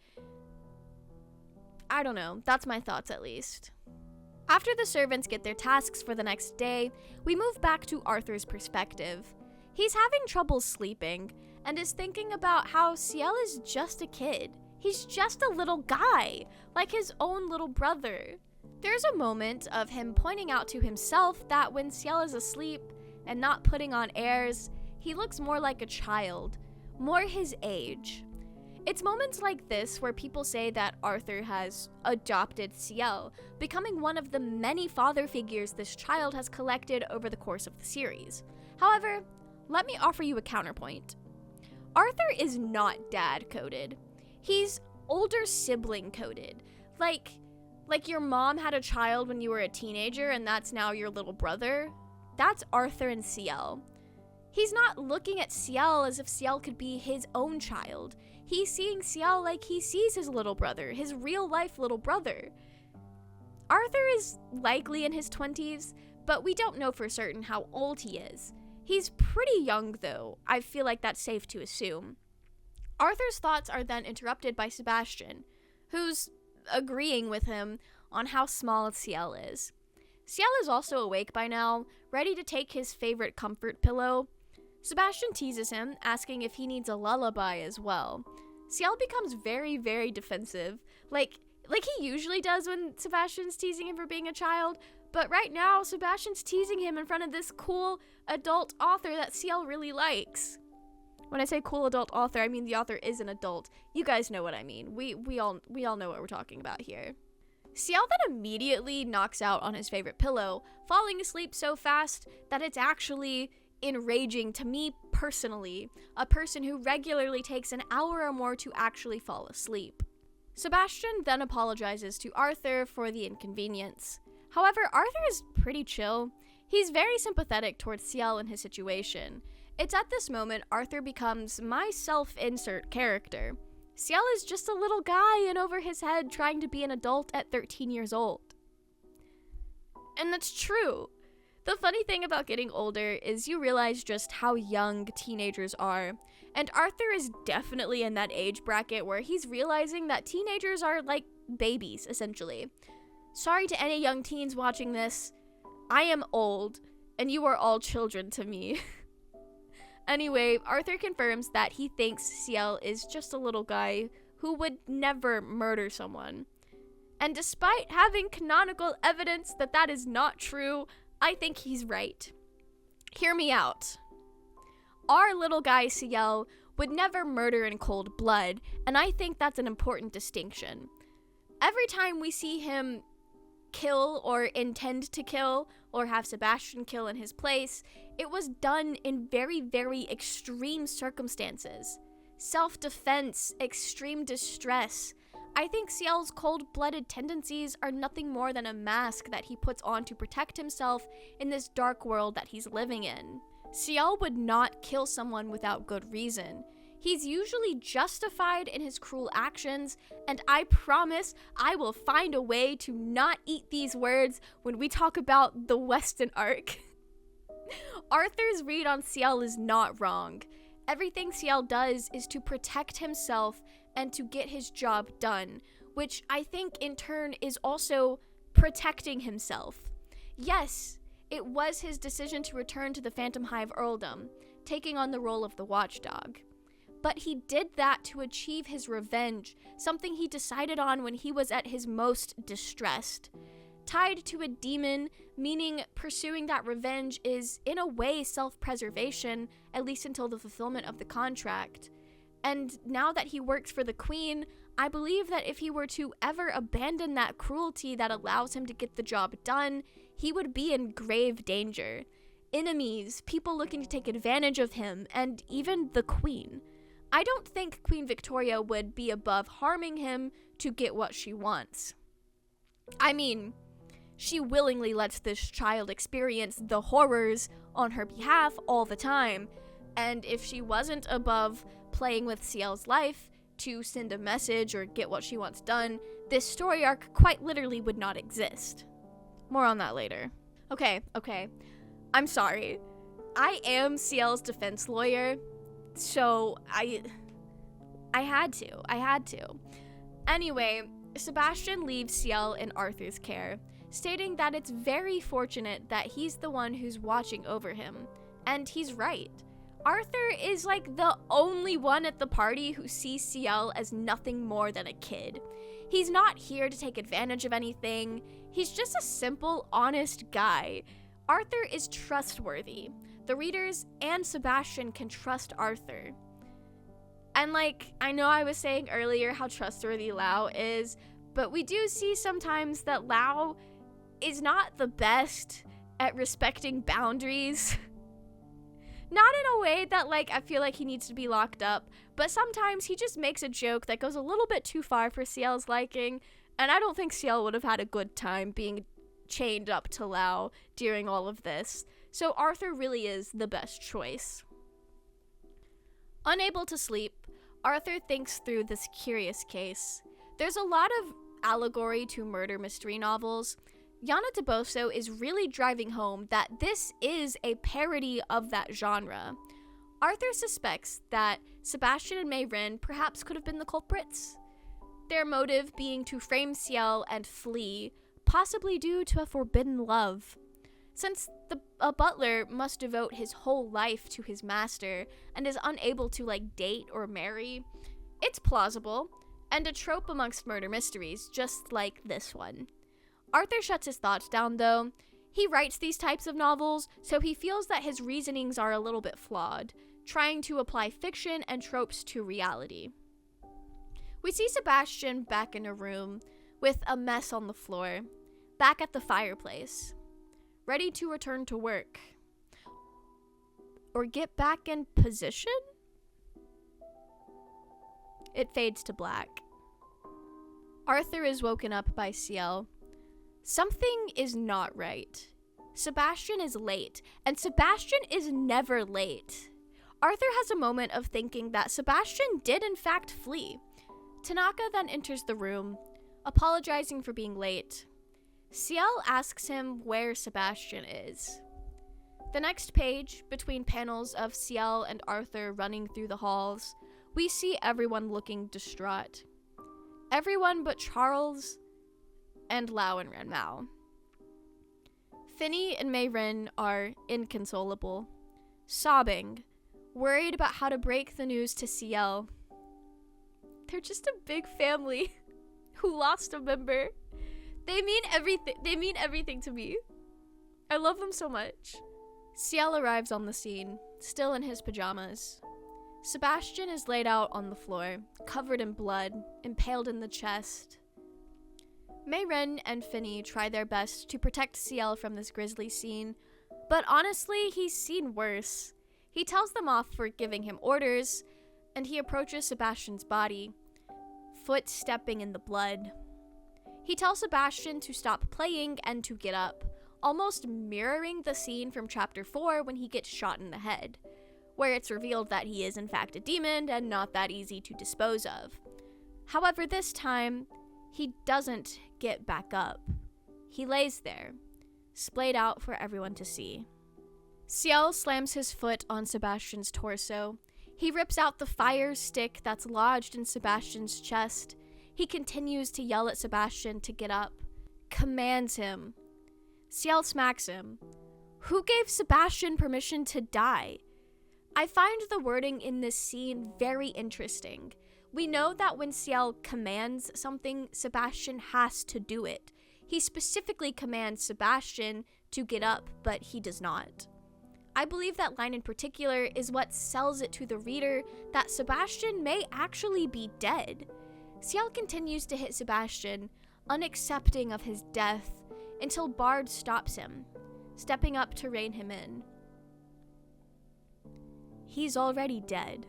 S1: I don't know, that's my thoughts at least. After the servants get their tasks for the next day, we move back to Arthur's perspective. He's having trouble sleeping, and is thinking about how Ciel is just a kid. He's just a little guy, like his own little brother. There's a moment of him pointing out to himself that when Ciel is asleep and not putting on airs, he looks more like a child, more his age. It's moments like this where people say that Arthur has adopted Ciel, becoming one of the many father figures this child has collected over the course of the series. However, let me offer you a counterpoint. Arthur is not dad-coded. He's older sibling-coded. Like your mom had a child when you were a teenager and that's now your little brother. That's Arthur and Ciel. He's not looking at Ciel as if Ciel could be his own child. He's seeing Ciel like he sees his little brother, his real-life little brother. Arthur is likely in his 20s, but we don't know for certain how old he is. He's pretty young, though. I feel like that's safe to assume. Arthur's thoughts are then interrupted by Sebastian, who's agreeing with him on how small Ciel is. Ciel is also awake by now, ready to take his favorite comfort pillow. Sebastian teases him, asking if he needs a lullaby as well. Ciel becomes very, very defensive, like he usually does when Sebastian's teasing him for being a child, but right now, Sebastian's teasing him in front of this cool adult author that Ciel really likes. When I say cool adult author, I mean the author is an adult. You guys know what I mean. We all know what we're talking about here. Ciel then immediately knocks out on his favorite pillow, falling asleep so fast that it's actually enraging to me personally, a person who regularly takes an hour or more to actually fall asleep. Sebastian then apologizes to Arthur for the inconvenience. However, Arthur is pretty chill. He's very sympathetic towards Ciel and his situation. It's at this moment Arthur becomes my self-insert character. Ciel is just a little guy in over his head trying to be an adult at 13 years old. And that's true. The funny thing about getting older is you realize just how young teenagers are. And Arthur is definitely in that age bracket where he's realizing that teenagers are like babies, essentially. Sorry to any young teens watching this. I am old, and you are all children to me. Anyway, Arthur confirms that he thinks Ciel is just a little guy who would never murder someone. And despite having canonical evidence that that is not true, I think he's right. Hear me out. Our little guy Ciel would never murder in cold blood, and I think that's an important distinction. Every time we see him kill or intend to kill or have Sebastian kill in his place, it was done in very, very extreme circumstances. Self-defense, extreme distress. I think Ciel's cold-blooded tendencies are nothing more than a mask that he puts on to protect himself in this dark world that he's living in. Ciel would not kill someone without good reason. He's usually justified in his cruel actions, and I promise I will find a way to not eat these words when we talk about the Weston arc. Arthur's read on Ciel is not wrong. Everything Ciel does is to protect himself and to get his job done, which I think in turn is also protecting himself. Yes, it was his decision to return to the Phantom Hive earldom, taking on the role of the watchdog. But he did that to achieve his revenge, something he decided on when he was at his most distressed. Tied to a demon, meaning pursuing that revenge is, in a way, self-preservation, at least until the fulfillment of the contract. And now that he works for the Queen, I believe that if he were to ever abandon that cruelty that allows him to get the job done, he would be in grave danger. Enemies, people looking to take advantage of him, and even the Queen. I don't think Queen Victoria would be above harming him to get what she wants. I mean, she willingly lets this child experience the horrors on her behalf all the time, and if she wasn't above playing with Ciel's life to send a message or get what she wants done, this story arc quite literally would not exist. More on that later. Okay. I'm sorry. I am Ciel's defense lawyer, so I had to. Anyway, Sebastian leaves Ciel in Arthur's care, stating that it's very fortunate that he's the one who's watching over him. And he's right. Arthur is like the only one at the party who sees Ciel as nothing more than a kid. He's not here to take advantage of anything. He's just a simple, honest guy. Arthur is trustworthy. The readers and Sebastian can trust Arthur. And I know I was saying earlier how trustworthy Lau is, but we do see sometimes that Lau is not the best at respecting boundaries. Not in a way that, I feel like he needs to be locked up, but sometimes he just makes a joke that goes a little bit too far for Ciel's liking, and I don't think Ciel would have had a good time being chained up to Lau during all of this. So Arthur really is the best choice. Unable to sleep, Arthur thinks through this curious case. There's a lot of allegory to murder mystery novels. Yana DeBoso is really driving home that this is a parody of that genre. Arthur suspects that Sebastian and Mei Rin perhaps could have been the culprits, their motive being to frame Ciel and flee, possibly due to a forbidden love. Since a butler must devote his whole life to his master and is unable to date or marry, it's plausible, and a trope amongst murder mysteries, just like this one. Arthur shuts his thoughts down, though. He writes these types of novels, so he feels that his reasonings are a little bit flawed, trying to apply fiction and tropes to reality. We see Sebastian back in a room with a mess on the floor, back at the fireplace, ready to return to work. Or get back in position? It fades to black. Arthur is woken up by Ciel. Something is not right. Sebastian is late, and Sebastian is never late. Arthur has a moment of thinking that Sebastian did in fact flee. Tanaka then enters the room, apologizing for being late. Ciel asks him where Sebastian is. The next page, between panels of Ciel and Arthur running through the halls, we see everyone looking distraught. Everyone but Charles and Lau and Renmao. Finny and Mei Rin are inconsolable, sobbing, worried about how to break the news to Ciel. They're just a big family who lost a member. They mean everything to me. I love them so much. Ciel arrives on the scene, still in his pajamas. Sebastian is laid out on the floor, covered in blood, impaled in the chest. Mei Rin and Finny try their best to protect Ciel from this grisly scene, but honestly, he's seen worse. He tells them off for giving him orders, and he approaches Sebastian's body, foot stepping in the blood. He tells Sebastian to stop playing and to get up, almost mirroring the scene from chapter 4 when he gets shot in the head, where it's revealed that he is in fact a demon and not that easy to dispose of. However, this time, he doesn't get back up. He lays there, splayed out for everyone to see. Ciel slams his foot on Sebastian's torso. He rips out the fire stick that's lodged in Sebastian's chest. He continues to yell at Sebastian to get up, commands him. Ciel smacks him. Who gave Sebastian permission to die? I find the wording in this scene very interesting. We know that when Ciel commands something, Sebastian has to do it. He specifically commands Sebastian to get up, but he does not. I believe that line in particular is what sells it to the reader that Sebastian may actually be dead. Ciel continues to hit Sebastian, unaccepting of his death, until Bard stops him, stepping up to rein him in. He's already dead.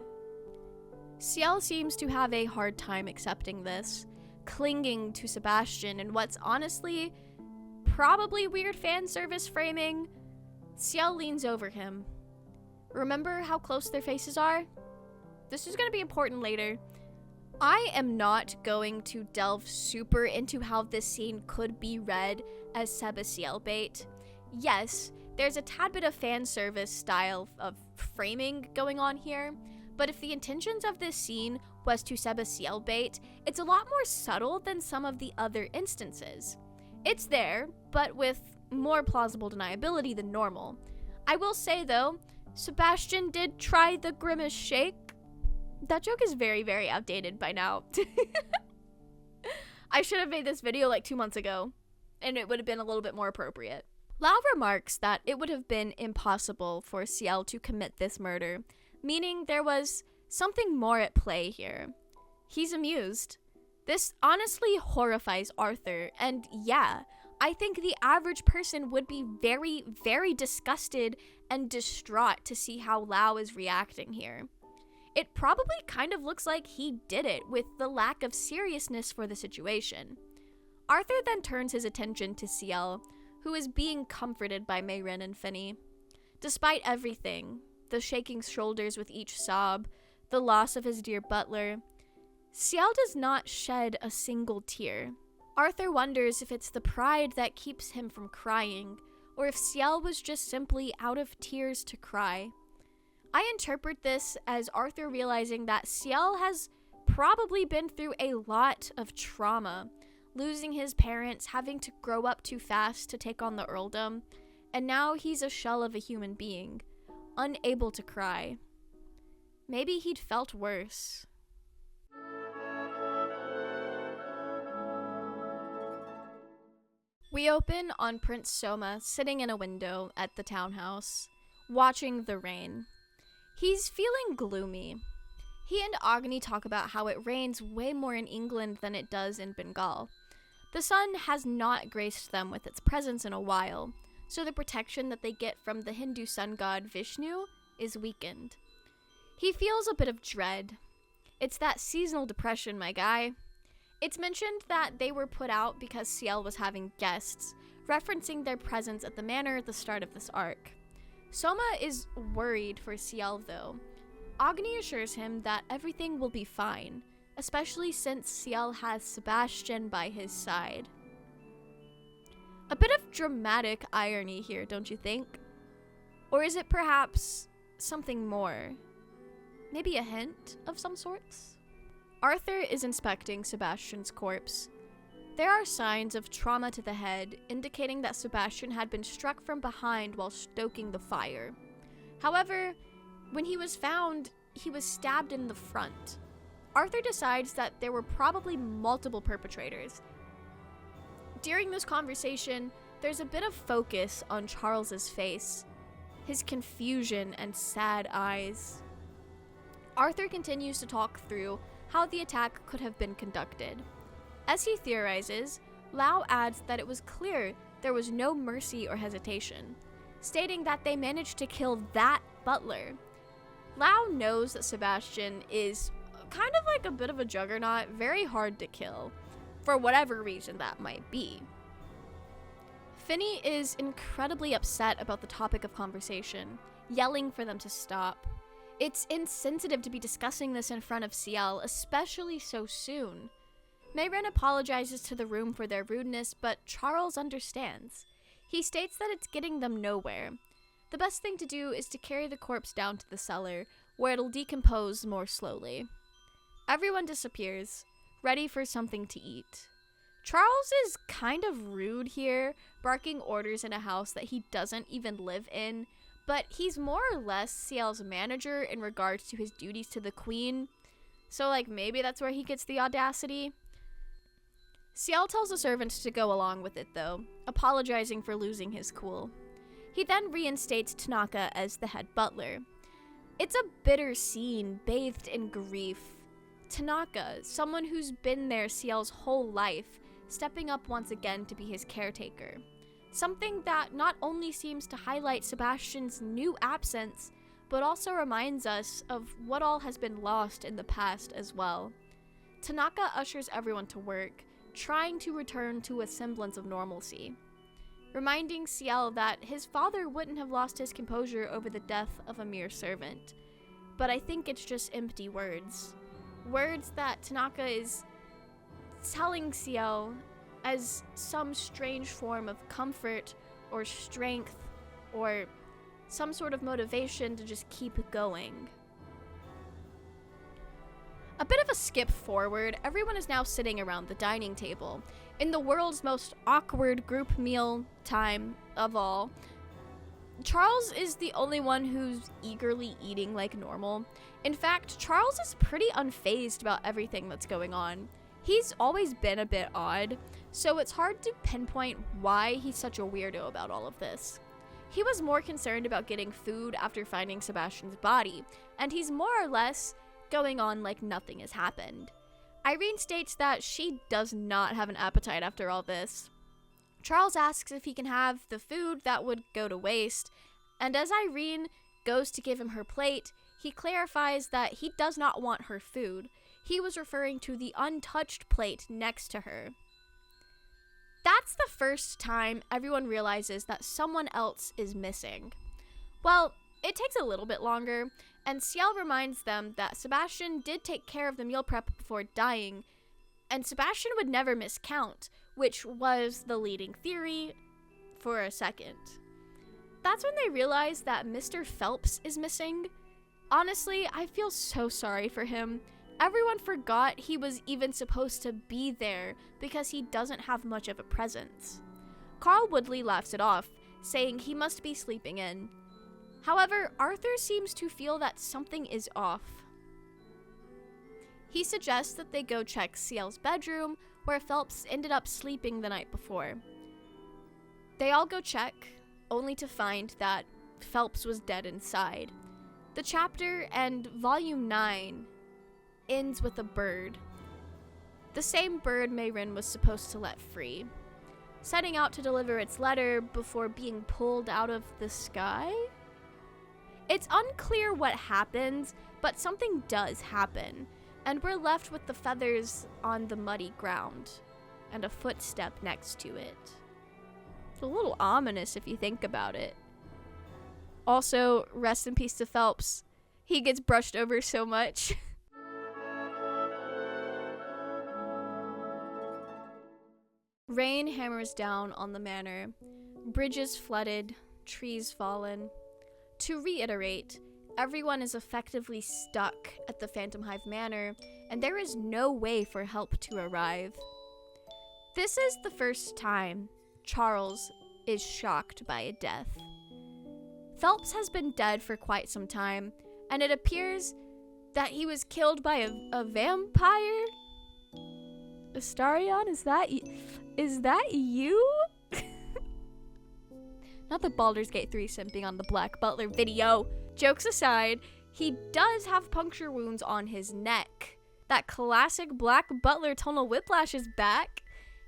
S1: Ciel seems to have a hard time accepting this, clinging to Sebastian in what's honestly probably weird fan service framing. Ciel leans over him. Remember how close their faces are? This is going to be important later. I am not going to delve super into how this scene could be read as Ciel bait. Yes, there's a tad bit of fan service style of framing going on here, but if the intentions of this scene was to Ciel bait, it's a lot more subtle than some of the other instances. It's there, but with more plausible deniability than normal. I will say though, Sebastian did try the grimace shake. That joke is very, very outdated by now. I should have made this video like 2 months ago, and it would have been a little bit more appropriate. Lau remarks that it would have been impossible for Ciel to commit this murder, meaning there was something more at play here. He's amused. This honestly horrifies Arthur, and yeah, I think the average person would be very, very disgusted and distraught to see how Lau is reacting here. It probably kind of looks like he did it with the lack of seriousness for the situation. Arthur then turns his attention to Ciel, who is being comforted by Mayrin and Finney. Despite everything, the shaking shoulders with each sob, the loss of his dear Butler, Ciel does not shed a single tear. Arthur wonders if it's the pride that keeps him from crying, or if Ciel was just simply out of tears to cry. I interpret this as Arthur realizing that Ciel has probably been through a lot of trauma, losing his parents, having to grow up too fast to take on the earldom, and now he's a shell of a human being, unable to cry. Maybe he'd felt worse. We open on Prince Soma sitting in a window at the townhouse, watching the rain. He's feeling gloomy. He and Agni talk about how it rains way more in England than it does in Bengal. The sun has not graced them with its presence in a while, so the protection that they get from the Hindu sun god Vishnu is weakened. He feels a bit of dread. It's that seasonal depression, my guy. It's mentioned that they were put out because Ciel was having guests, referencing their presence at the manor at the start of this arc. Soma is worried for Ciel though. Agni assures him that everything will be fine, especially since Ciel has Sebastian by his side. A bit of dramatic irony here, don't you think? Or is it perhaps something more? Maybe a hint of some sorts? Arthur is inspecting Sebastian's corpse. There are signs of trauma to the head, indicating that Sebastian had been struck from behind while stoking the fire. However, when he was found, he was stabbed in the front. Arthur decides that there were probably multiple perpetrators. During this conversation, there's a bit of focus on Charles's face, his confusion and sad eyes. Arthur continues to talk through how the attack could have been conducted. As he theorizes, Lau adds that it was clear there was no mercy or hesitation, stating that they managed to kill that Butler. Lau knows that Sebastian is kind of like a bit of a juggernaut, very hard to kill, for whatever reason that might be. Finney is incredibly upset about the topic of conversation, yelling for them to stop. It's insensitive to be discussing this in front of Ciel, especially so soon. Mayrin apologizes to the room for their rudeness, but Charles understands. He states that it's getting them nowhere. The best thing to do is to carry the corpse down to the cellar, where it'll decompose more slowly. Everyone disappears, ready for something to eat. Charles is kind of rude here, barking orders in a house that he doesn't even live in, but he's more or less Ciel's manager in regards to his duties to the queen, so maybe that's where he gets the audacity. Ciel tells the servants to go along with it though, apologizing for losing his cool. He then reinstates Tanaka as the head butler. It's a bitter scene, bathed in grief. Tanaka, someone who's been there Ciel's whole life, stepping up once again to be his caretaker. Something that not only seems to highlight Sebastian's new absence, but also reminds us of what all has been lost in the past as well. Tanaka ushers everyone to work, trying to return to a semblance of normalcy, reminding Ciel that his father wouldn't have lost his composure over the death of a mere servant. But I think it's just empty words. Words that Tanaka is telling Ciel as some strange form of comfort or strength or some sort of motivation to just keep going. A bit of a skip forward, everyone is now sitting around the dining table. In the world's most awkward group meal time of all, Charles is the only one who's eagerly eating like normal. In fact, Charles is pretty unfazed about everything that's going on. He's always been a bit odd, so it's hard to pinpoint why he's such a weirdo about all of this. He was more concerned about getting food after finding Sebastian's body, and he's more or less going on like nothing has happened. Irene states that she does not have an appetite after all this. Charles asks if he can have the food that would go to waste, and as Irene goes to give him her plate, he clarifies that he does not want her food. He was referring to the untouched plate next to her. That's the first time everyone realizes that someone else is missing. Well, it takes a little bit longer, and Ciel reminds them that Sebastian did take care of the meal prep before dying, and Sebastian would never miscount, which was the leading theory for a second. That's when they realize that Mr. Phelps is missing. Honestly, I feel so sorry for him. Everyone forgot he was even supposed to be there because he doesn't have much of a presence. Carl Woodley laughs it off, saying he must be sleeping in. However, Arthur seems to feel that something is off. He suggests that they go check Ciel's bedroom, where Phelps ended up sleeping the night before. They all go check, only to find that Phelps was dead inside. The chapter and volume 9 ends with a bird. The same bird Mayrin was supposed to let free, setting out to deliver its letter before being pulled out of the sky? It's unclear what happens, but something does happen, and we're left with the feathers on the muddy ground, and a footstep next to it. It's a little ominous if you think about it. Also, rest in peace to Phelps. He gets brushed over so much. Rain hammers down on the manor. Bridges flooded, trees fallen. To reiterate, everyone is effectively stuck at the Phantom Hive Manor, and there is no way for help to arrive. This is the first time Charles is shocked by a death. Phelps has been dead for quite some time, and it appears that he was killed by a vampire? Astarion, is that you? Not the Baldur's Gate 3 simping on the Black Butler video. Jokes aside, he does have puncture wounds on his neck. That classic Black Butler tonal whiplash is back.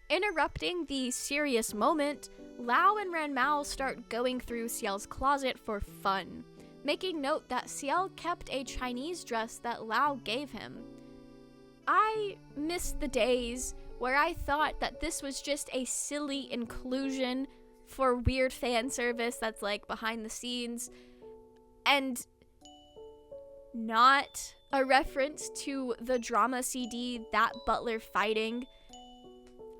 S1: Interrupting the serious moment, Lao and Ranmao start going through Ciel's closet for fun, making note that Ciel kept a Chinese dress that Lao gave him. I miss the days where I thought that this was just a silly inclusion for weird fan service that's like behind the scenes and not a reference to the drama CD That Butler Fighting.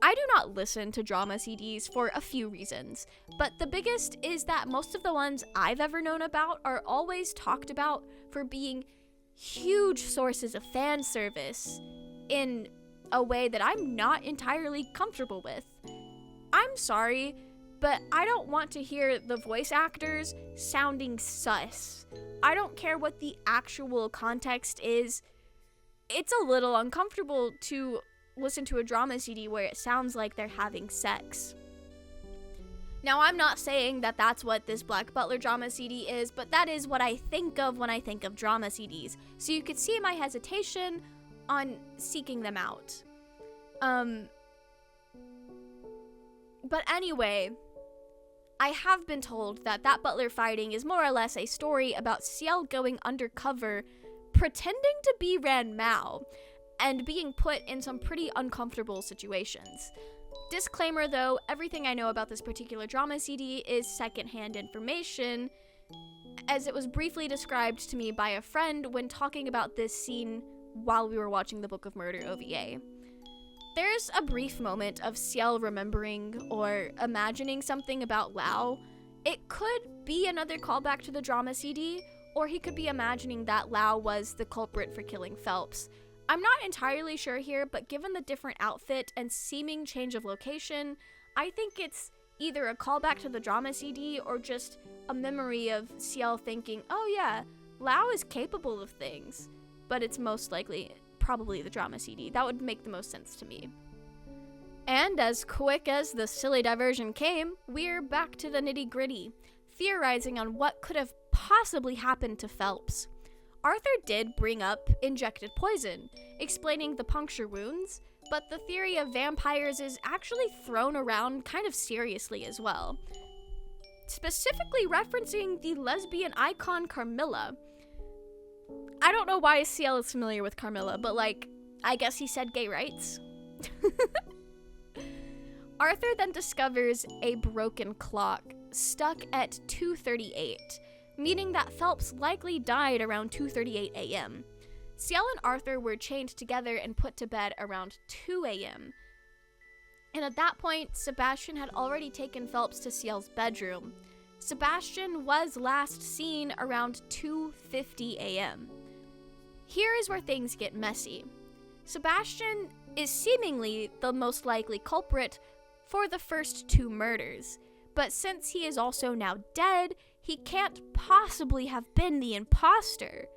S1: I do not listen to drama CDs for a few reasons, but the biggest is that most of the ones I've ever known about are always talked about for being huge sources of fan service in a way that I'm not entirely comfortable with. I'm sorry, but I don't want to hear the voice actors sounding sus. I don't care what the actual context is. It's a little uncomfortable to listen to a drama CD where it sounds like they're having sex. Now, I'm not saying that that's what this Black Butler drama CD is, but that is what I think of when I think of drama CDs. So you could see my hesitation on seeking them out. But anyway, I have been told that Butler fighting is more or less a story about Ciel going undercover, pretending to be Ran Mao, and being put in some pretty uncomfortable situations. Disclaimer though, everything I know about this particular drama CD is secondhand information, as it was briefly described to me by a friend when talking about this scene while we were watching the Book of Murder OVA. There's a brief moment of Ciel remembering or imagining something about Lao. It could be another callback to the drama CD, or he could be imagining that Lao was the culprit for killing Phelps. I'm not entirely sure here, but given the different outfit and seeming change of location, I think it's either a callback to the drama CD or just a memory of Ciel thinking, oh yeah, Lao is capable of things. But it's most likely probably the drama CD. That would make the most sense to me. And as quick as the silly diversion came, we're back to the nitty-gritty, theorizing on what could have possibly happened to Phelps. Arthur did bring up injected poison, explaining the puncture wounds, but the theory of vampires is actually thrown around kind of seriously as well. Specifically referencing the lesbian icon Carmilla. I don't know why Ciel is familiar with Carmilla, but I guess he said gay rights. Arthur then discovers a broken clock, stuck at 2:38, meaning that Phelps likely died around 2:38 a.m. Ciel and Arthur were chained together and put to bed around 2 a.m. And at that point, Sebastian had already taken Phelps to Ciel's bedroom. Sebastian was last seen around 2:50 a.m. Here is where things get messy. Sebastian is seemingly the most likely culprit for the first 2 murders, but since he is also now dead, he can't possibly have been the imposter.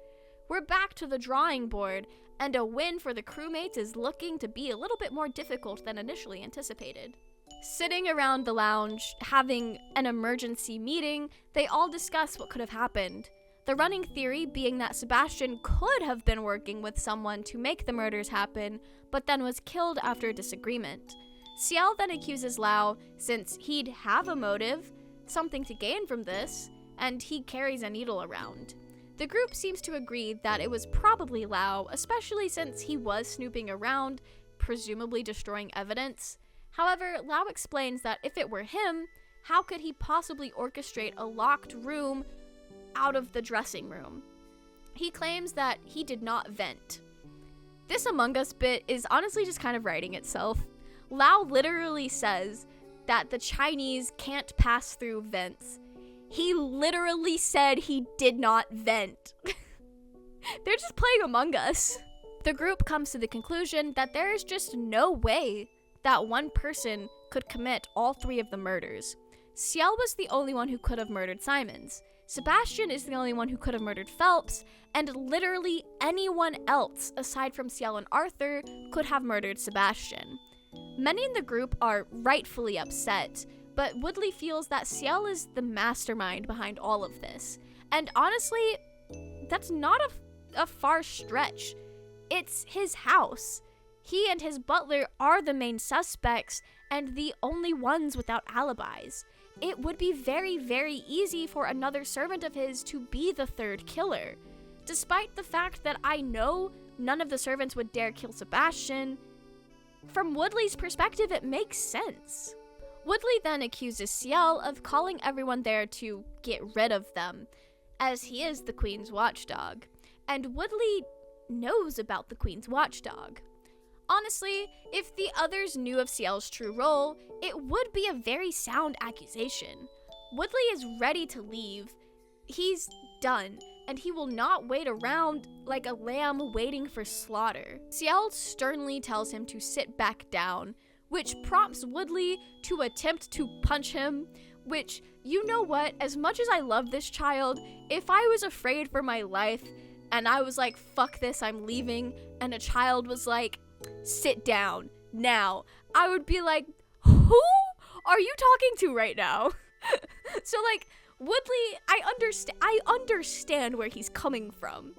S1: We're back to the drawing board, and a win for the crewmates is looking to be a little bit more difficult than initially anticipated. Sitting around the lounge, having an emergency meeting, they all discuss what could have happened. The running theory being that Sebastian could have been working with someone to make the murders happen, but then was killed after a disagreement. Ciel then accuses Lao, since he'd have a motive, something to gain from this, and he carries a needle around. The group seems to agree that it was probably Lao, especially since he was snooping around, presumably destroying evidence. However, Lao explains that if it were him, how could he possibly orchestrate a locked room out of the dressing room? He claims that he did not vent. This Among Us bit is honestly just kind of writing itself. Lao literally says that the Chinese can't pass through vents. He literally said he did not vent. They're just playing Among Us. The group comes to the conclusion that there is just no way that one person could commit all 3 of the murders. Ciel was the only one who could have murdered Simons. Sebastian is the only one who could have murdered Phelps, and literally anyone else aside from Ciel and Arthur could have murdered Sebastian. Many in the group are rightfully upset, but Woodley feels that Ciel is the mastermind behind all of this. And honestly, that's not a far stretch. It's his house. He and his butler are the main suspects and the only ones without alibis. It would be very, very easy for another servant of his to be the 3rd killer. Despite the fact that I know none of the servants would dare kill Sebastian, from Woodley's perspective, it makes sense. Woodley then accuses Ciel of calling everyone there to get rid of them, as he is the Queen's watchdog, and Woodley knows about the Queen's watchdog. Honestly, if the others knew of Ciel's true role, it would be a very sound accusation. Woodley is ready to leave. He's done, and he will not wait around like a lamb waiting for slaughter. Ciel sternly tells him to sit back down, which prompts Woodley to attempt to punch him, which, you know what, as much as I love this child, if I was afraid for my life, and I was like, fuck this, I'm leaving, and a child was like, sit down, now, I would be like, who are you talking to right now? So Woodley, I understand where he's coming from.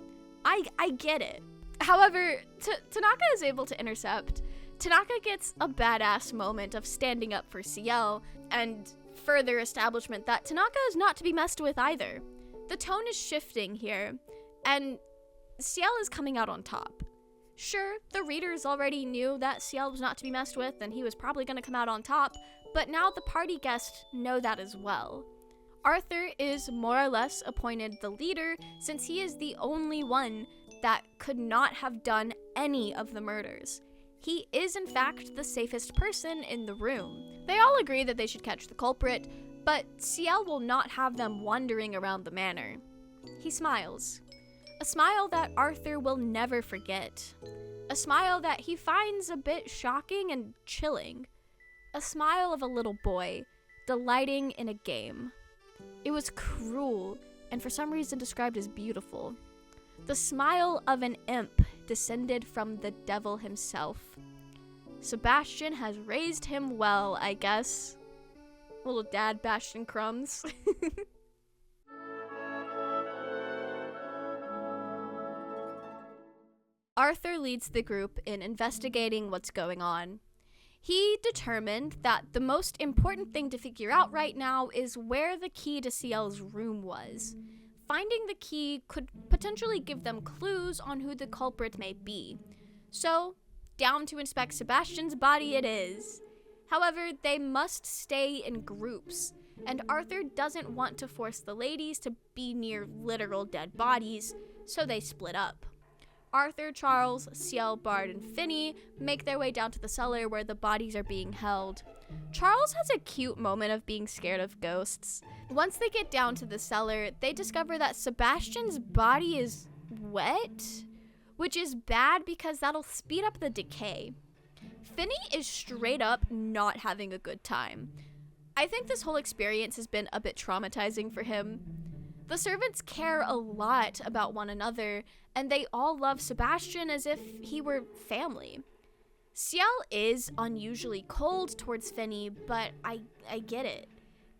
S1: I get it. However, Tanaka is able to intercept. Tanaka gets a badass moment of standing up for Ciel and further establishment that Tanaka is not to be messed with either. The tone is shifting here, and Ciel is coming out on top. Sure, the readers already knew that Ciel was not to be messed with, and he was probably going to come out on top, but now the party guests know that as well. Arthur is more or less appointed the leader, since he is the only one that could not have done any of the murders. He is, in fact, the safest person in the room. They all agree that they should catch the culprit, but Ciel will not have them wandering around the manor. He smiles. A smile that Arthur will never forget. A smile that he finds a bit shocking and chilling. A smile of a little boy, delighting in a game. It was cruel, and for some reason described as beautiful. The smile of an imp descended from the devil himself. Sebastian has raised him well, I guess. Little dad bashing crumbs. Arthur leads the group in investigating what's going on. He determined that the most important thing to figure out right now is where the key to Ciel's room was. Finding the key could potentially give them clues on who the culprit may be. So, down to inspect Sebastian's body it is. However, they must stay in groups, and Arthur doesn't want to force the ladies to be near literal dead bodies, so they split up. Arthur, Charles, Ciel, Bard, and Finney make their way down to the cellar where the bodies are being held. Charles has a cute moment of being scared of ghosts. Once they get down to the cellar, they discover that Sebastian's body is wet, which is bad because that'll speed up the decay. Finney is straight up not having a good time. I think this whole experience has been a bit traumatizing for him. The servants care a lot about one another, and they all love Sebastian as if he were family. Ciel is unusually cold towards Finney, but I get it.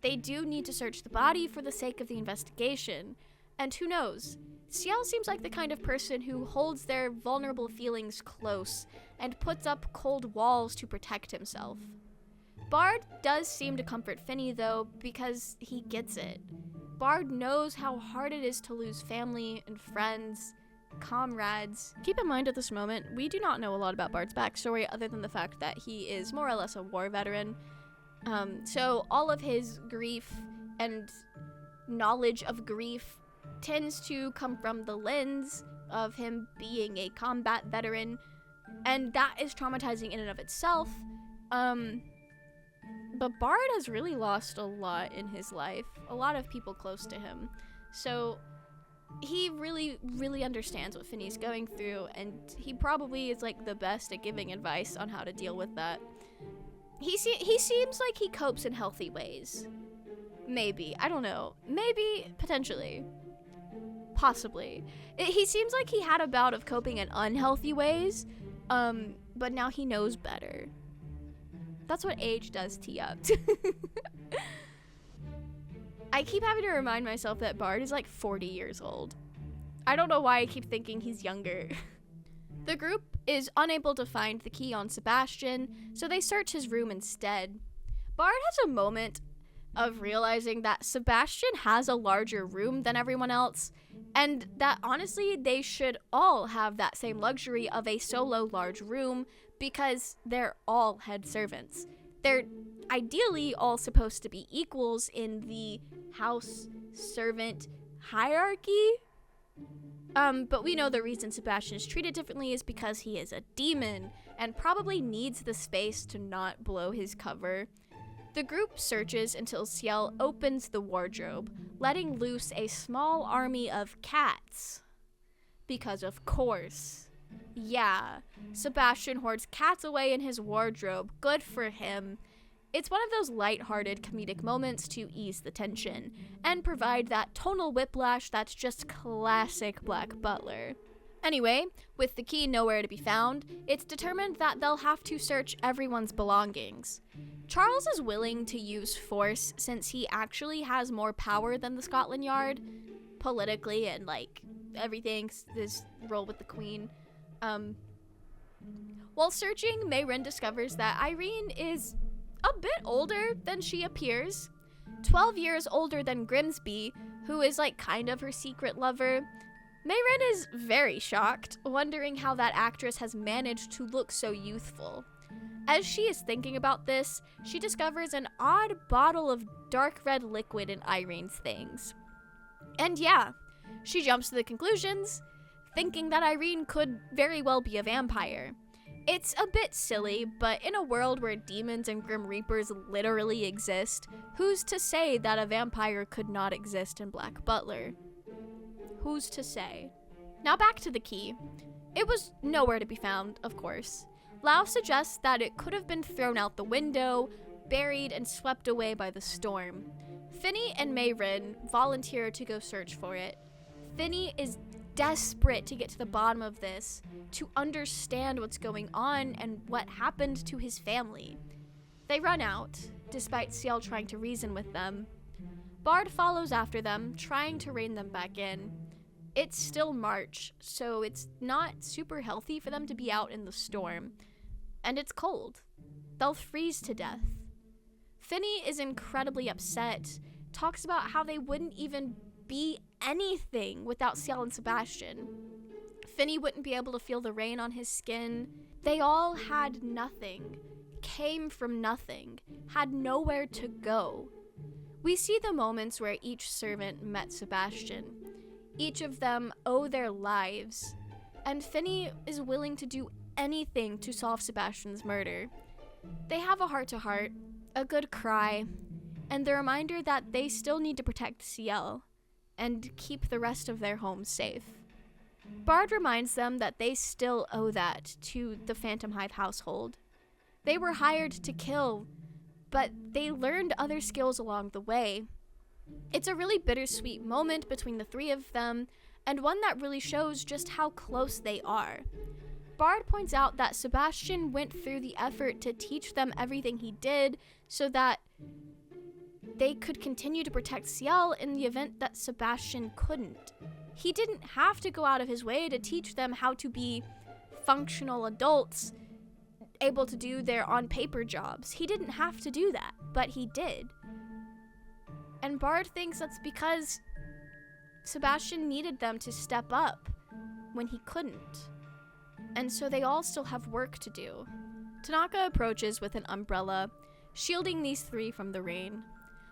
S1: They do need to search the body for the sake of the investigation, and who knows? Ciel seems like the kind of person who holds their vulnerable feelings close and puts up cold walls to protect himself. Bard does seem to comfort Finney, though, because he gets it. Bard knows how hard it is to lose family and friends, comrades. Keep in mind at this moment, we do not know a lot about Bard's backstory other than the fact that he is more or less a war veteran. So all of his grief and knowledge of grief tends to come from the lens of him being a combat veteran, and that is traumatizing in and of itself. But Bard has really lost a lot in his life, a lot of people close to him. So he really, really understands what Finney's going through, and he probably is like the best at giving advice on how to deal with that. He seems like he copes in healthy ways. Maybe, I don't know. Maybe, potentially. Possibly. He seems like he had a bout of coping in unhealthy ways, but now he knows better. That's what age does to you. I keep having to remind myself that Bard is like 40 years old. I don't know why I keep thinking he's younger. The group is unable to find the key on Sebastian, so they search his room instead. Bard has a moment of realizing that Sebastian has a larger room than everyone else, and that honestly they should all have that same luxury of a solo large room because they're all head servants. They're ideally all supposed to be equals in the house servant hierarchy. But we know the reason Sebastian is treated differently is because he is a demon and probably needs the space to not blow his cover. The group searches until Ciel opens the wardrobe, letting loose a small army of cats. Because of course. Yeah, Sebastian hoards cats away in his wardrobe. Good for him. It's one of those lighthearted comedic moments to ease the tension and provide that tonal whiplash that's just classic Black Butler. Anyway, with the key nowhere to be found, it's determined that they'll have to search everyone's belongings. Charles is willing to use force since he actually has more power than the Scotland Yard, politically and like everything, his role with the Queen. While searching, Mayrin discovers that Irene is a bit older than she appears. 12 years older than Grimsby, who is like kind of her secret lover. Mayrin is very shocked, wondering how that actress has managed to look so youthful. As she is thinking about this, she discovers an odd bottle of dark red liquid in Irene's things. And yeah, she jumps to the conclusions, thinking that Irene could very well be a vampire. It's a bit silly, but in a world where demons and Grim Reapers literally exist, who's to say that a vampire could not exist in Black Butler? Who's to say? Now back to the key. It was nowhere to be found, of course. Lau suggests that it could have been thrown out the window, buried, and swept away by the storm. Finny and Mayrin volunteer to go search for it. Finny is desperate to get to the bottom of this, to understand what's going on and what happened to his family. They run out, despite Ciel trying to reason with them. Bard follows after them, trying to rein them back in. It's still March, so it's not super healthy for them to be out in the storm. And it's cold. They'll freeze to death. Finny is incredibly upset, talks about how they wouldn't even be anything without Ciel and Sebastian. Finny wouldn't be able to feel the rain on his skin. They all had nothing, came from nothing, had nowhere to go. We see the moments where each servant met Sebastian. Each of them owe their lives, and Finny is willing to do anything to solve Sebastian's murder. They have a heart-to-heart, a good cry, and the reminder that they still need to protect Ciel and keep the rest of their home safe. Bard reminds them that they still owe that to the Phantom Hive household. They were hired to kill, but they learned other skills along the way. It's a really bittersweet moment between the three of them, and one that really shows just how close they are. Bard points out that Sebastian went through the effort to teach them everything he did so that they could continue to protect Ciel in the event that Sebastian couldn't. He didn't have to go out of his way to teach them how to be functional adults, able to do their on-paper jobs. He didn't have to do that, but he did. And Bard thinks that's because Sebastian needed them to step up when he couldn't. And so they all still have work to do. Tanaka approaches with an umbrella, shielding these three from the rain.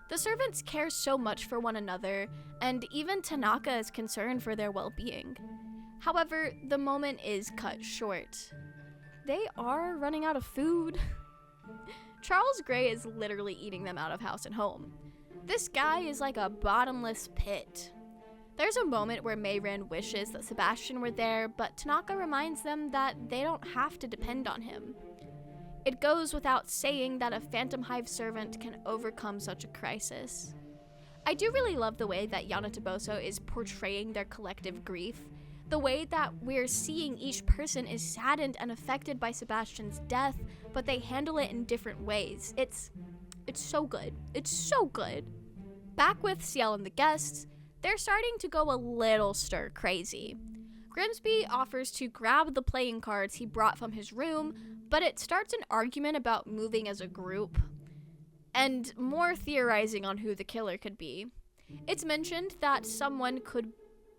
S1: The servants care so much for one another, and even Tanaka is concerned for their well-being. However, the moment is cut short. They are running out of food. Charles Gray is literally eating them out of house and home. This guy is like a bottomless pit. There's a moment where Mayrin wishes that Sebastian were there, but Tanaka reminds them that they don't have to depend on him. It goes without saying that a Phantom Hive servant can overcome such a crisis. I do really love the way that Yana Toboso is portraying their collective grief. The way that we're seeing each person is saddened and affected by Sebastian's death, but they handle it in different ways. It's so good. It's so good. Back with Ciel and the guests, they're starting to go a little stir crazy. Grimsby offers to grab the playing cards he brought from his room, but it starts an argument about moving as a group, and more theorizing on who the killer could be. It's mentioned that someone could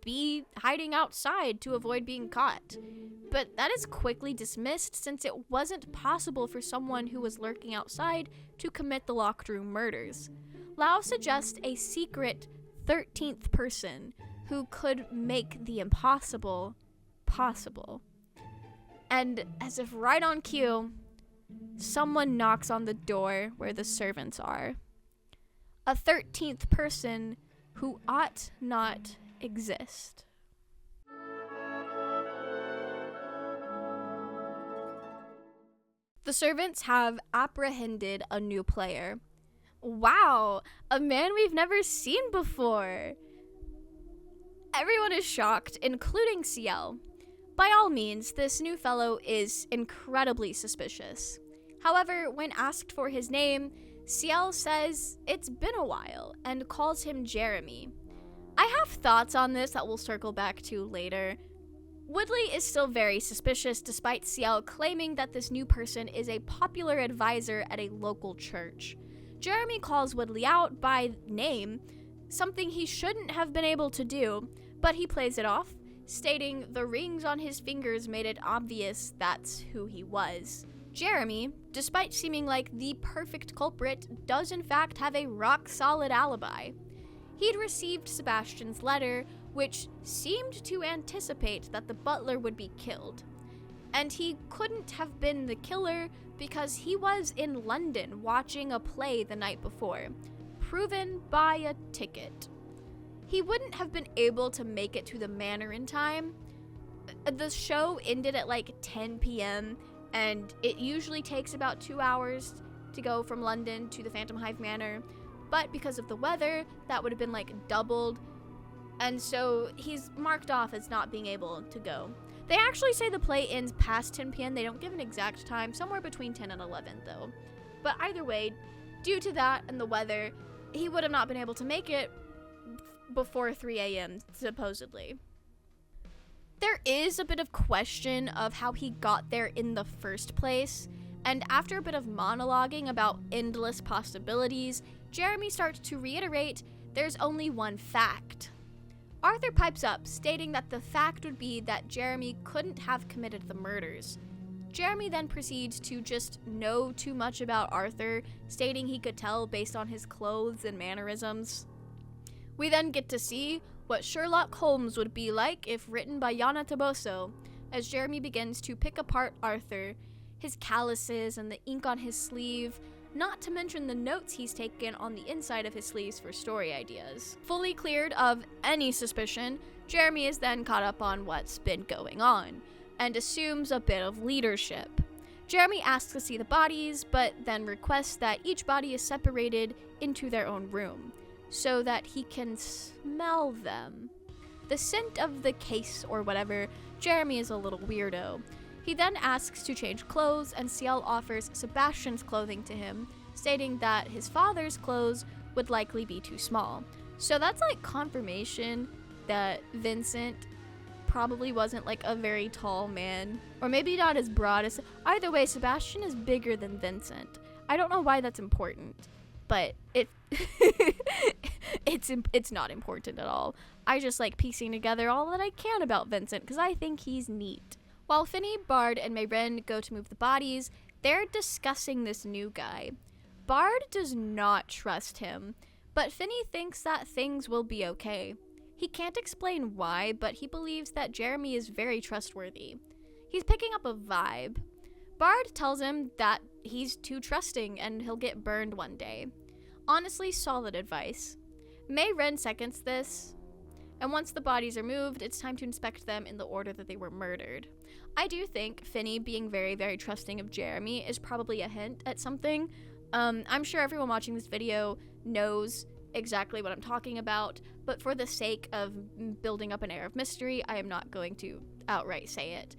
S1: be hiding outside to avoid being caught, but that is quickly dismissed since it wasn't possible for someone who was lurking outside to commit the locked room murders. Lau suggests a secret 13th person who could make the impossible possible. And as if right on cue, someone knocks on the door where the servants are. A 13th person who ought not exist. The servants have apprehended a new player. Wow, a man we've never seen before. Everyone is shocked, including Ciel. By all means, this new fellow is incredibly suspicious. However, when asked for his name, Ciel says it's been a while and calls him Jeremy. I have thoughts on this that we'll circle back to later. Woodley is still very suspicious despite Ciel claiming that this new person is a popular advisor at a local church. Jeremy calls Woodley out by name, something he shouldn't have been able to do, but he plays it off, stating the rings on his fingers made it obvious that's who he was. Jeremy, despite seeming like the perfect culprit, does in fact have a rock-solid alibi. He'd received Sebastian's letter, which seemed to anticipate that the butler would be killed. And he couldn't have been the killer because he was in London watching a play the night before, proven by a ticket. He wouldn't have been able to make it to the manor in time. The show ended at like 10 p.m., and it usually takes about 2 hours to go from London to the Phantom Hive Manor, but because of the weather, that would have been like doubled, and so he's marked off as not being able to go. They actually say the play ends past 10 p.m. They don't give an exact time, somewhere between 10 and 11 though. But either way, due to that and the weather, he would have not been able to make it before 3 a.m. supposedly. There is a bit of question of how he got there in the first place, and after a bit of monologuing about endless possibilities, Jeremy starts to reiterate there's only one fact. Arthur pipes up, stating that the fact would be that Jeremy couldn't have committed the murders. Jeremy then proceeds to just know too much about Arthur, stating he could tell based on his clothes and mannerisms. We then get to see what Sherlock Holmes would be like if written by Yana Toboso, as Jeremy begins to pick apart Arthur, his calluses and the ink on his sleeve, not to mention the notes he's taken on the inside of his sleeves for story ideas. Fully cleared of any suspicion, Jeremy is then caught up on what's been going on, and assumes a bit of leadership. Jeremy asks to see the bodies, but then requests that each body is separated into their own room, so that he can smell them. The scent of the case or whatever, Jeremy is a little weirdo. He then asks to change clothes, and Ciel offers Sebastian's clothing to him, stating that his father's clothes would likely be too small. So that's like confirmation that Vincent probably wasn't like a very tall man, or maybe not as broad as. Either way, Sebastian is bigger than Vincent. I don't know why that's important, but it's not important at all. I just like piecing together all that I can about Vincent because I think he's neat. While Finney, Bard, and Mayren go to move the bodies, they're discussing this new guy. Bard does not trust him, but Finney thinks that things will be okay. He can't explain why, but he believes that Jeremy is very trustworthy. He's picking up a vibe. Bard tells him that he's too trusting and he'll get burned one day. Honestly, solid advice. Mayren seconds this, and once the bodies are moved, it's time to inspect them in the order that they were murdered. I do think Finney being very, very trusting of Jeremy is probably a hint at something. I'm sure everyone watching this video knows exactly what I'm talking about, but for the sake of building up an air of mystery, I am not going to outright say it.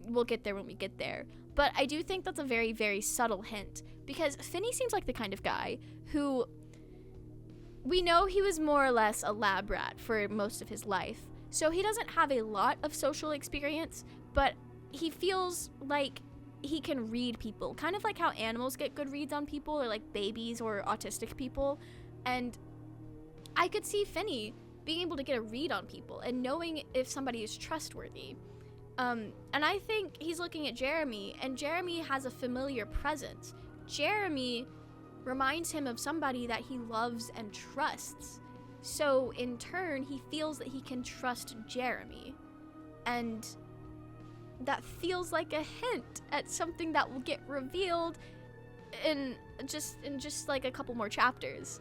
S1: We'll get there when we get there. But I do think that's a very, very subtle hint, because Finney seems like the kind of guy who, we know he was more or less a lab rat for most of his life, so he doesn't have a lot of social experience, but he feels like he can read people, kind of like how animals get good reads on people, or like babies or autistic people. And I could see Finney being able to get a read on people and knowing if somebody is trustworthy. And I think he's looking at Jeremy, and Jeremy has a familiar presence. Jeremy reminds him of somebody that he loves and trusts. So in turn, he feels that he can trust Jeremy. And that feels like a hint at something that will get revealed in just like a couple more chapters.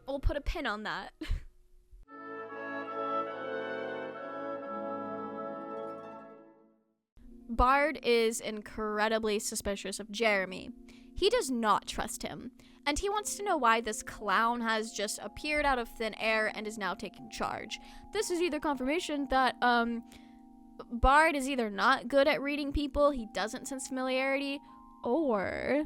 S1: We'll put a pin on that. Bard is incredibly suspicious of Jeremy. He does not trust him, and he wants to know why this clown has just appeared out of thin air and is now taking charge. This is either confirmation that, Bard is either not good at reading people, he doesn't sense familiarity, or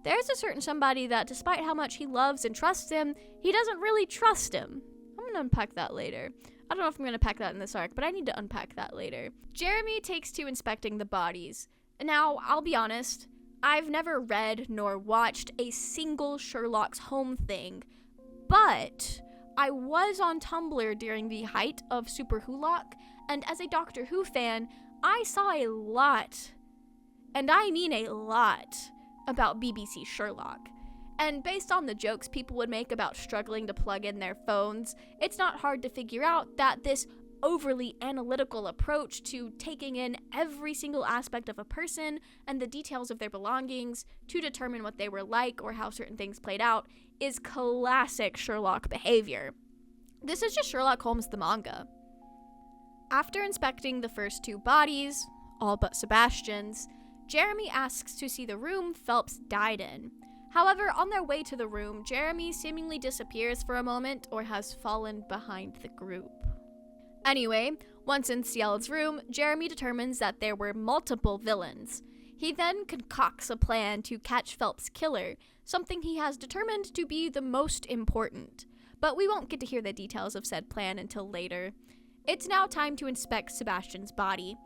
S1: there's a certain somebody that, despite how much he loves and trusts him, he doesn't really trust him. I'm gonna unpack that later. I don't know if I'm gonna pack that in this arc, but I need to unpack that later. Jeremy takes to inspecting the bodies. Now, I'll be honest, I've never read nor watched a single Sherlock's Holmes thing, but I was on Tumblr during the height of Super Wholock, and as a Doctor Who fan, I saw a lot, and I mean a lot, about BBC Sherlock. And based on the jokes people would make about struggling to plug in their phones, it's not hard to figure out that this overly analytical approach to taking in every single aspect of a person and the details of their belongings to determine what they were like or how certain things played out is classic Sherlock behavior. This is just Sherlock Holmes the manga. After inspecting the first two bodies, all but Sebastian's, Jeremy asks to see the room Phelps died in. However, on their way to the room, Jeremy seemingly disappears for a moment or has fallen behind the group. Anyway, once in Ciel's room, Jeremy determines that there were multiple villains. He then concocts a plan to catch Phelps' killer, something he has determined to be the most important. But we won't get to hear the details of said plan until later. It's now time to inspect Sebastian's body.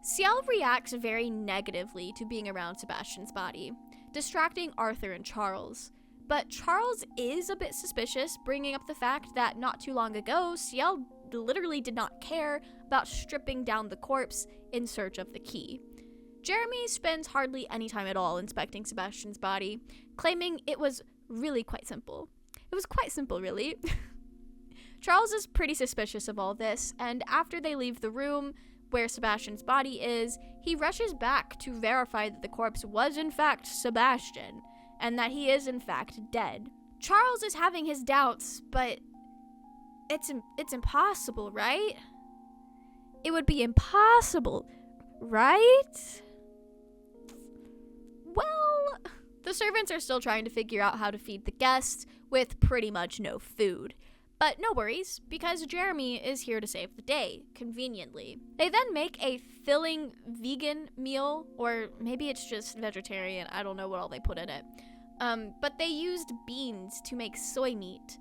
S1: Ciel reacts very negatively to being around Sebastian's body, distracting Arthur and Charles. But Charles is a bit suspicious, bringing up the fact that not too long ago, Ciel literally did not care about stripping down the corpse in search of the key. Jeremy spends hardly any time at all inspecting Sebastian's body, claiming it was really quite simple. It was quite simple, really. Charles is pretty suspicious of all this, and after they leave the room where Sebastian's body is, he rushes back to verify that the corpse was in fact Sebastian, and that he is in fact dead. Charles is having his doubts, but it's impossible, right? It would be impossible, right? Well, the servants are still trying to figure out how to feed the guests with pretty much no food. But no worries, because Jeremy is here to save the day, conveniently. They then make a filling vegan meal, or maybe it's just vegetarian, I don't know what all they put in it. But they used beans to make soy meat,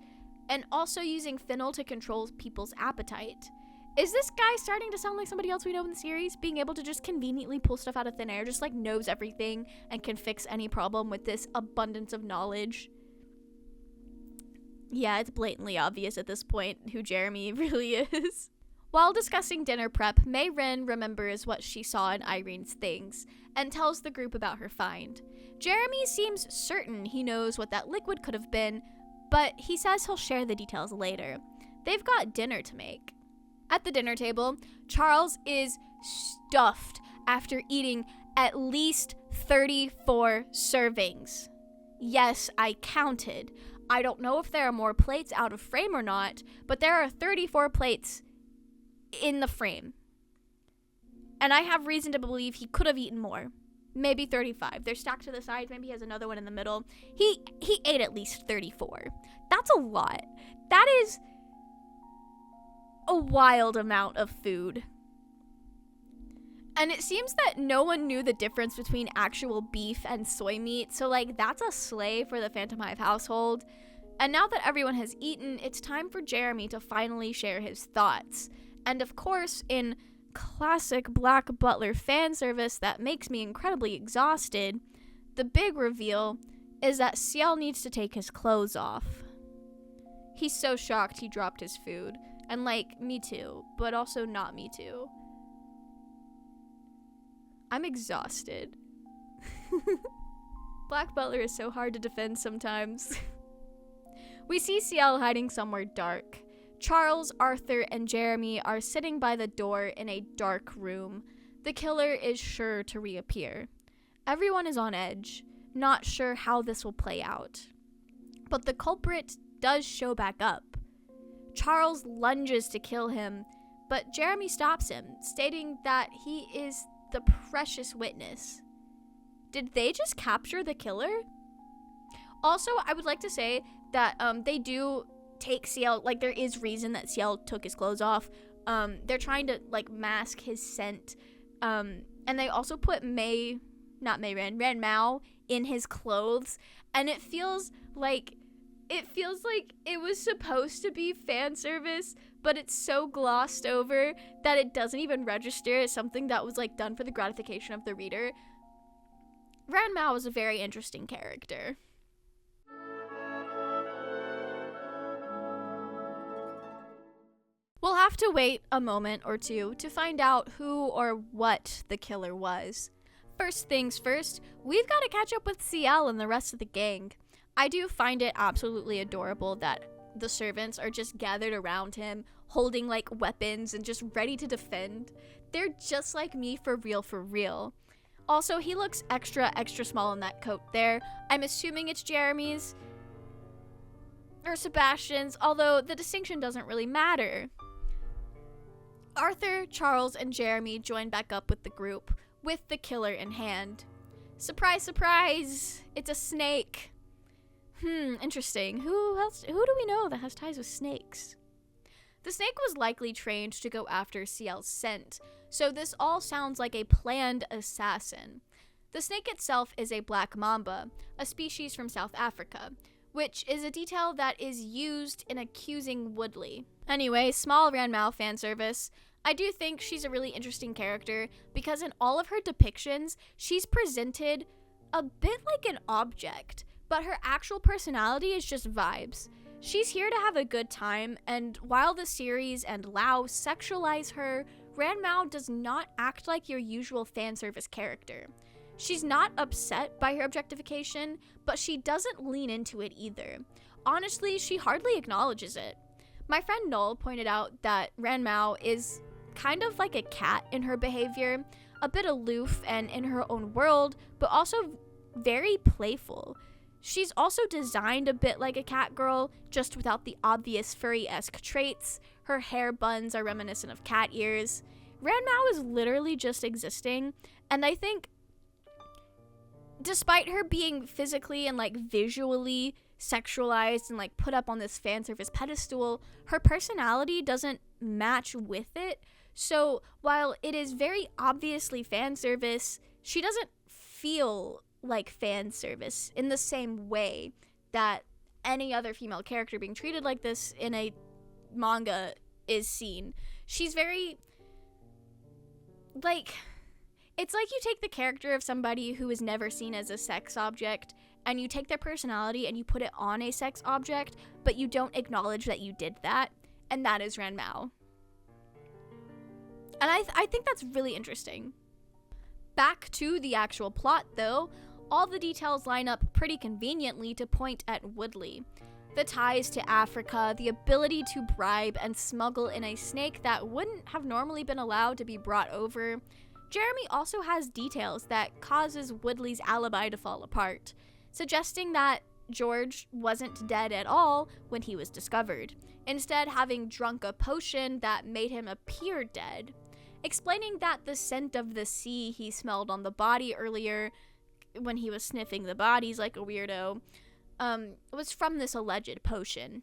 S1: and also using fennel to control people's appetite. Is this guy starting to sound like somebody else we know in the series? Being able to just conveniently pull stuff out of thin air, just like knows everything and can fix any problem with this abundance of knowledge. Yeah, it's blatantly obvious at this point who Jeremy really is. While discussing dinner prep, May Rin remembers what she saw in Irene's things and tells the group about her find. Jeremy seems certain he knows what that liquid could have been, but he says he'll share the details later. They've got dinner to make. At the dinner table, Charles is stuffed after eating at least 34 servings. Yes, I counted. I don't know if there are more plates out of frame or not, but there are 34 plates in the frame. And I have reason to believe he could have eaten more. Maybe 35. They're stacked to the sides. Maybe he has another one in the middle. He ate at least 34. That's a lot. That is a wild amount of food. And it seems that no one knew the difference between actual beef and soy meat, so that's a slay for the Phantom Hive household. And now that everyone has eaten, it's time for Jeremy to finally share his thoughts. And of course, in classic Black Butler fan service that makes me incredibly exhausted, the big reveal is that Ciel needs to take his clothes off. He's so shocked he dropped his food. And me too, but also not me too. I'm exhausted. Black Butler is so hard to defend sometimes. We see Ciel hiding somewhere dark. Charles, Arthur, and Jeremy are sitting by the door in a dark room. The killer is sure to reappear. Everyone is on edge, not sure how this will play out. But the culprit does show back up. Charles lunges to kill him, but Jeremy stops him, stating that he is the precious witness. Did they just capture the killer? Also, I would like to say that they do take Ciel, like, there is reason that Ciel took his clothes off. They're trying to, like, mask his scent. And they also put Ren Mao in his clothes. And it feels like it was supposed to be fan service, but it's so glossed over that it doesn't even register as something that was, like, done for the gratification of the reader. Ranmao is a very interesting character. We'll have to wait a moment or two to find out who or what the killer was. First things first, we've got to catch up with CL and the rest of the gang. I do find it absolutely adorable that the servants are just gathered around him, holding like weapons and just ready to defend. They're just like me for real, for real. Also, he looks extra small in that coat there. I'm assuming it's Jeremy's or Sebastian's, although the distinction doesn't really matter. Arthur, Charles, and Jeremy join back up with the group, with the killer in hand. Surprise, surprise! It's a snake. Interesting. Who do we know that has ties with snakes? The snake was likely trained to go after CL's scent, so this all sounds like a planned assassin. The snake itself is a black mamba, a species from South Africa, which is a detail that is used in accusing Woodley. Anyway, small Ranmao fan service. I do think she's a really interesting character because in all of her depictions, she's presented a bit like an object, but her actual personality is just vibes. She's here to have a good time, and while the series and Lao sexualize her, Ranmao does not act like your usual fan service character. She's not upset by her objectification, but she doesn't lean into it either. Honestly, she hardly acknowledges it. My friend Noel pointed out that Ranmao is kind of like a cat in her behavior, a bit aloof and in her own world, but also very playful. She's also designed a bit like a cat girl, just without the obvious furry-esque traits. Her hair buns are reminiscent of cat ears. Ranmao is literally just existing, and I think despite her being physically and like visually sexualized and like put up on this fan service pedestal, her personality doesn't match with it. So while it is very obviously fan service, she doesn't feel like fan service in the same way that any other female character being treated like this in a manga is seen. She's very like, it's like you take the character of somebody who is never seen as a sex object and you take their personality and you put it on a sex object, but you don't acknowledge that you did that, and that is Ranmao. And I think that's really interesting. Back to the actual plot, though, all the details line up pretty conveniently to point at Woodley. The ties to Africa, the ability to bribe and smuggle in a snake that wouldn't have normally been allowed to be brought over. Jeremy also has details that causes Woodley's alibi to fall apart, suggesting that George wasn't dead at all when he was discovered, instead having drunk a potion that made him appear dead, explaining that the scent of the sea he smelled on the body earlier when he was sniffing the bodies like a weirdo was from this alleged potion.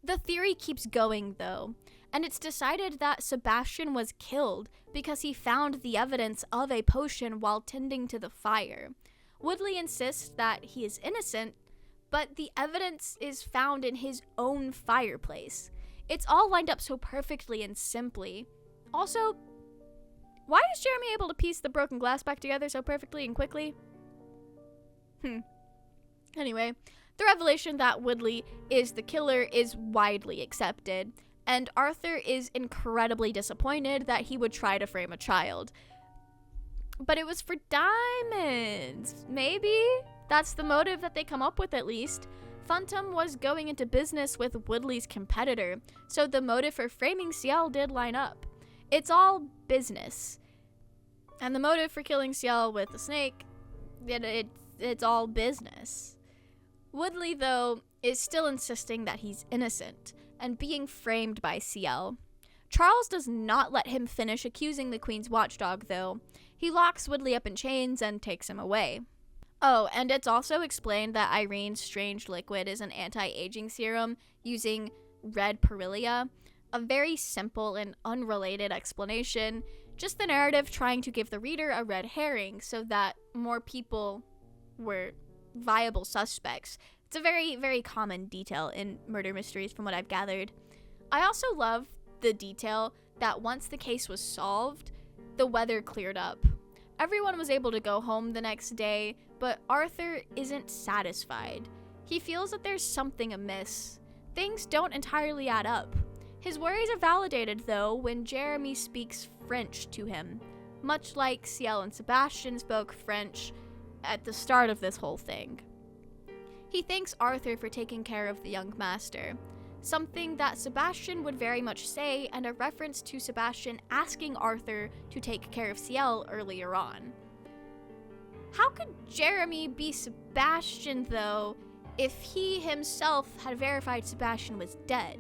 S1: The theory keeps going, though, and it's decided that Sebastian was killed because he found the evidence of a potion while tending to the fire. Woodley insists that he is innocent, but the evidence is found in his own fireplace. It's all lined up so perfectly and simply. Also, why is Jeremy able to piece the broken glass back together so perfectly and quickly? Anyway, the revelation that Woodley is the killer is widely accepted, and Arthur is incredibly disappointed that he would try to frame a child. But it was for diamonds. Maybe? That's the motive that they come up with, at least. Phantom was going into business with Woodley's competitor, so the motive for framing Ciel did line up. It's all business. And the motive for killing Ciel with the snake, it's all business. Woodley, though, is still insisting that he's innocent and being framed by Ciel. Charles does not let him finish accusing the Queen's watchdog, though. He locks Woodley up in chains and takes him away. Oh, and it's also explained that Irene's strange liquid is an anti-aging serum using red beryllia. A very simple and unrelated explanation, just the narrative trying to give the reader a red herring so that more people were viable suspects. It's a very, very common detail in murder mysteries from what I've gathered. I also love the detail that once the case was solved, the weather cleared up. Everyone was able to go home the next day, but Arthur isn't satisfied. He feels that there's something amiss. Things don't entirely add up. His worries are validated, though, when Jeremy speaks French to him, much like Ciel and Sebastian spoke French at the start of this whole thing. He thanks Arthur for taking care of the young master, something that Sebastian would very much say, and a reference to Sebastian asking Arthur to take care of Ciel earlier on. How could Jeremy be Sebastian, though, if he himself had verified Sebastian was dead?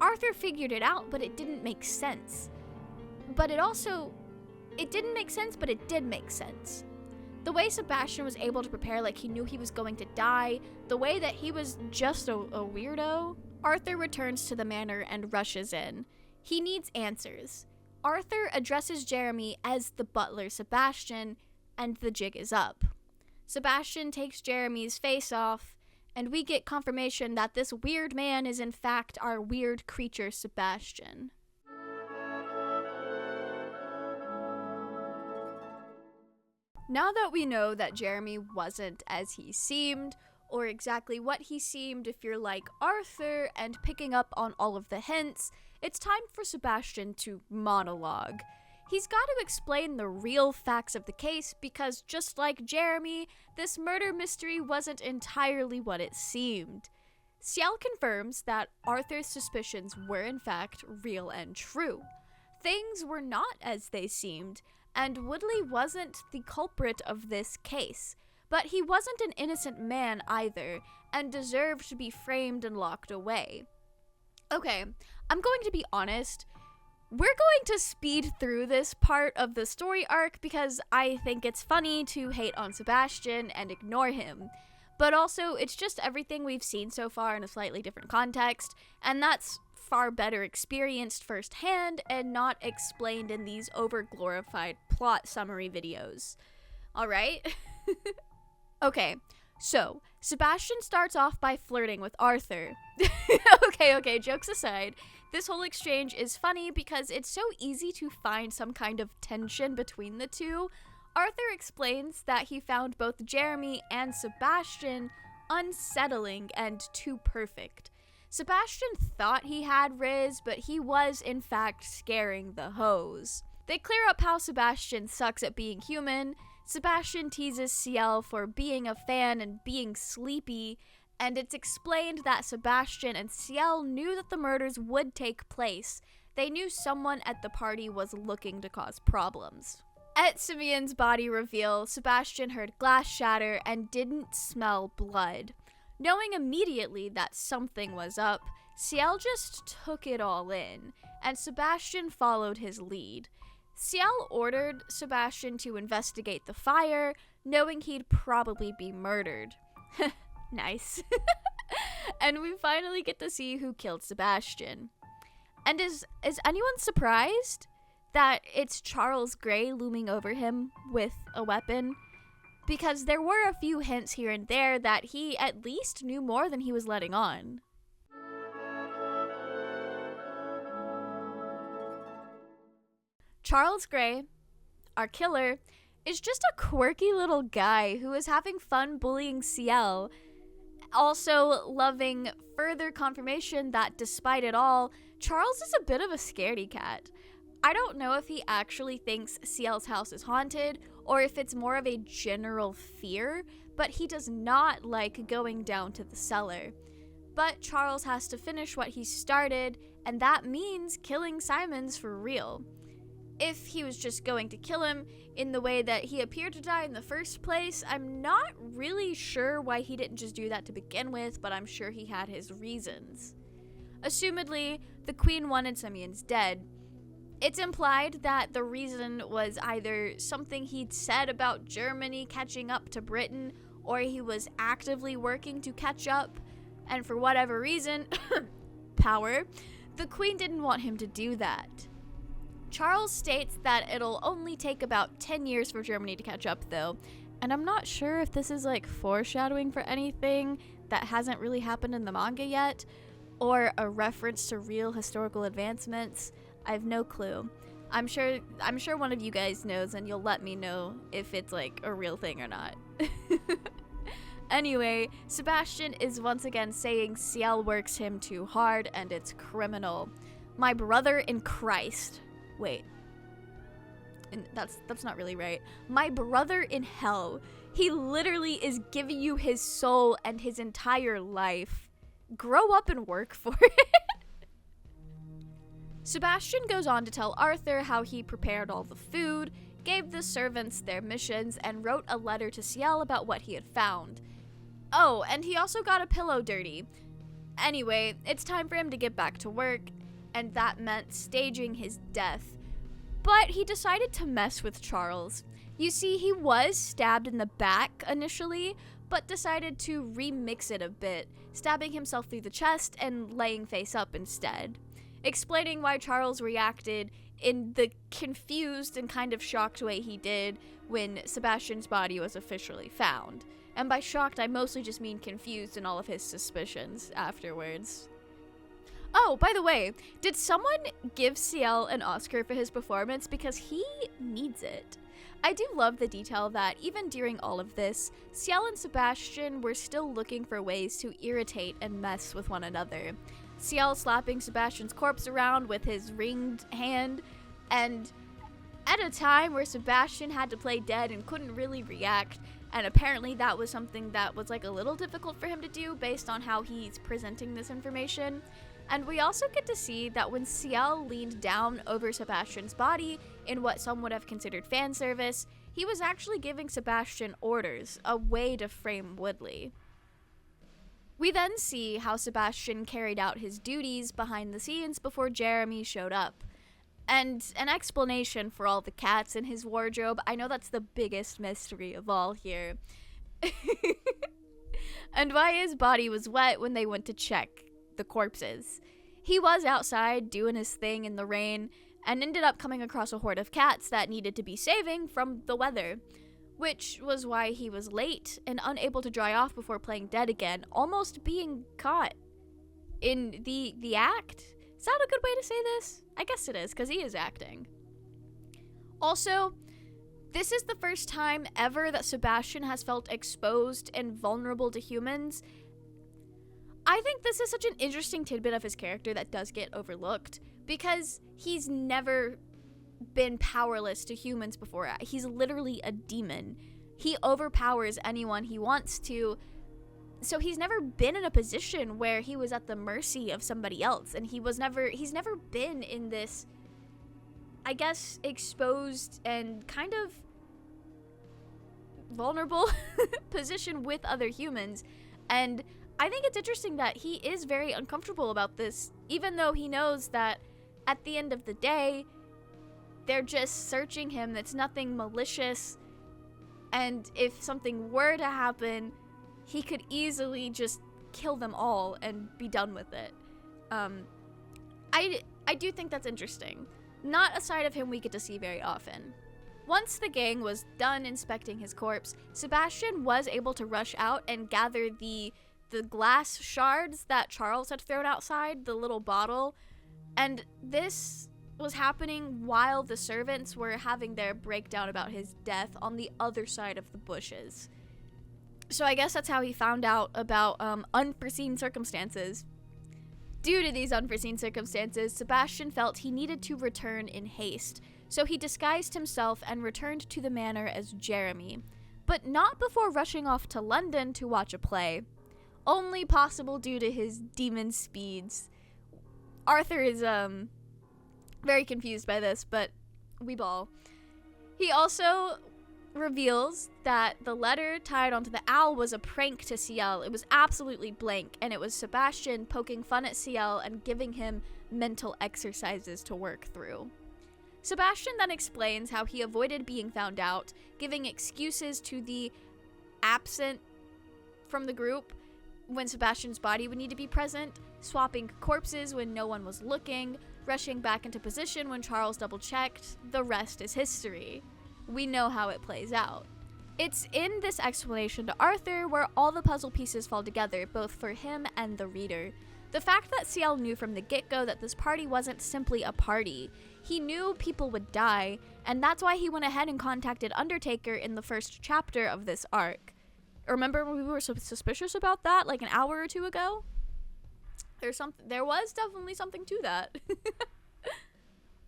S1: Arthur figured it out, but it didn't make sense. It didn't make sense, but it did make sense. The way Sebastian was able to prepare like he knew he was going to die, the way that he was just a weirdo. Arthur returns to the manor and rushes in. He needs answers. Arthur addresses Jeremy as the butler Sebastian, and the jig is up. Sebastian takes Jeremy's face off, and we get confirmation that this weird man is in fact our weird creature Sebastian. Now that we know that Jeremy wasn't as he seemed, or exactly what he seemed if you're like Arthur and picking up on all of the hints, it's time for Sebastian to monologue. He's got to explain the real facts of the case because just like Jeremy, this murder mystery wasn't entirely what it seemed. Ciel confirms that Arthur's suspicions were in fact real and true. Things were not as they seemed, and Woodley wasn't the culprit of this case, but he wasn't an innocent man either, and deserved to be framed and locked away. Okay, I'm going to be honest. We're going to speed through this part of the story arc because I think it's funny to hate on Sebastian and ignore him. But also, it's just everything we've seen so far in a slightly different context, and that's far better experienced firsthand and not explained in these over-glorified plot summary videos. Alright? Okay, so Sebastian starts off by flirting with Arthur. Okay, jokes aside, this whole exchange is funny because it's so easy to find some kind of tension between the two. Arthur explains that he found both Jeremy and Sebastian unsettling and too perfect. Sebastian thought he had Riz, but he was in fact scaring the hoes. They clear up how Sebastian sucks at being human. Sebastian teases Ciel for being a fan and being sleepy, and it's explained that Sebastian and Ciel knew that the murders would take place. They knew someone at the party was looking to cause problems. At Simeon's body reveal, Sebastian heard glass shatter and didn't smell blood. Knowing immediately that something was up, Ciel just took it all in, and Sebastian followed his lead. Ciel ordered Sebastian to investigate the fire, knowing he'd probably be murdered. Nice. And we finally get to see who killed Sebastian. And is anyone surprised that it's Charles Gray looming over him with a weapon? Because there were a few hints here and there that he at least knew more than he was letting on. Charles Gray, our killer, is just a quirky little guy who is having fun bullying Ciel, also loving further confirmation that despite it all, Charles is a bit of a scaredy cat. I don't know if he actually thinks Ciel's house is haunted or if it's more of a general fear, but he does not like going down to the cellar. But Charles has to finish what he started, and that means killing Simons for real. If he was just going to kill him in the way that he appeared to die in the first place, I'm not really sure why he didn't just do that to begin with, but I'm sure he had his reasons. Assumedly, the Queen wanted Simeon's dead. It's implied that the reason was either something he'd said about Germany catching up to Britain, or he was actively working to catch up, and for whatever reason, power, the Queen didn't want him to do that. Charles states that it'll only take about 10 years for Germany to catch up, though, and I'm not sure if this is like foreshadowing for anything that hasn't really happened in the manga yet, or a reference to real historical advancements. I have no clue. I'm sure one of you guys knows, and you'll let me know if it's like a real thing or not. Anyway, Sebastian is once again saying Ciel works him too hard and it's criminal. My brother in Christ. Wait. And that's not really right. My brother in hell. He literally is giving you his soul and his entire life. Grow up and work for it. Sebastian goes on to tell Arthur how he prepared all the food, gave the servants their missions, and wrote a letter to Ciel about what he had found. Oh, and he also got a pillow dirty. Anyway, it's time for him to get back to work, and that meant staging his death. But he decided to mess with Charles. You see, he was stabbed in the back initially, but decided to remix it a bit, stabbing himself through the chest and laying face up instead. Explaining why Charles reacted in the confused and kind of shocked way he did when Sebastian's body was officially found. And by shocked, I mostly just mean confused in all of his suspicions afterwards. Oh, by the way, did someone give Ciel an Oscar for his performance? Because he needs it. I do love the detail that even during all of this, Ciel and Sebastian were still looking for ways to irritate and mess with one another. Ciel slapping Sebastian's corpse around with his ringed hand, and at a time where Sebastian had to play dead and couldn't really react, and apparently that was something that was like a little difficult for him to do based on how he's presenting this information. And we also get to see that when Ciel leaned down over Sebastian's body in what some would have considered fan service, he was actually giving Sebastian orders, a way to frame Woodley. We then see how Sebastian carried out his duties behind the scenes before Jeremy showed up. And an explanation for all the cats in his wardrobe. I know that's the biggest mystery of all here. And why his body was wet when they went to check the corpses. He was outside doing his thing in the rain and ended up coming across a horde of cats that needed to be saving from the weather, which was why he was late and unable to dry off before playing dead again, almost being caught in the act. Is that a good way to say this? I guess it is, because he is acting. Also, this is the first time ever that Sebastian has felt exposed and vulnerable to humans. I think this is such an interesting tidbit of his character that does get overlooked, because he's never been powerless to humans before. He's literally a demon. He overpowers anyone he wants to. So he's never been in a position where he was at the mercy of somebody else, and he's never been in this, I guess, exposed and kind of vulnerable position with other humans. And I think it's interesting that he is very uncomfortable about this, even though he knows that at the end of the day, they're just searching him. It's nothing malicious, and if something were to happen, he could easily just kill them all and be done with it. I do think that's interesting. Not a side of him we get to see very often. Once the gang was done inspecting his corpse, Sebastian was able to rush out and gather the glass shards that Charles had thrown outside, the little bottle, and this was happening while the servants were having their breakdown about his death on the other side of the bushes. So I guess that's how he found out about unforeseen circumstances. Due to these unforeseen circumstances, Sebastian felt he needed to return in haste, so he disguised himself and returned to the manor as Jeremy, but not before rushing off to London to watch a play. Only possible due to his demon speeds. Arthur is very confused by this, but we ball. He also reveals that the letter tied onto the owl was a prank to Ciel. It was absolutely blank, and it was Sebastian poking fun at Ciel and giving him mental exercises to work through. Sebastian then explains how he avoided being found out, giving excuses to the absent from the group when Sebastian's body would need to be present, swapping corpses when no one was looking, rushing back into position when Charles double-checked. The rest is history. We know how it plays out. It's in this explanation to Arthur where all the puzzle pieces fall together, both for him and the reader. The fact that Ciel knew from the get-go that this party wasn't simply a party. He knew people would die, and that's why he went ahead and contacted Undertaker in the first chapter of this arc. Remember when we were suspicious about that, like an hour or two ago? There was definitely something to that.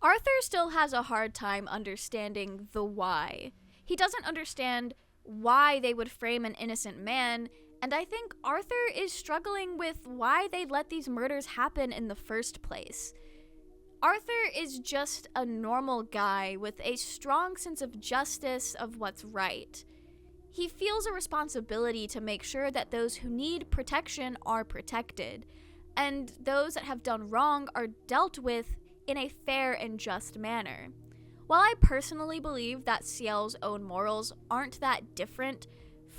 S1: Arthur still has a hard time understanding the why. He doesn't understand why they would frame an innocent man, and I think Arthur is struggling with why they'd let these murders happen in the first place. Arthur is just a normal guy with a strong sense of justice of what's right. He feels a responsibility to make sure that those who need protection are protected, and those that have done wrong are dealt with in a fair and just manner. While I personally believe that Ciel's own morals aren't that different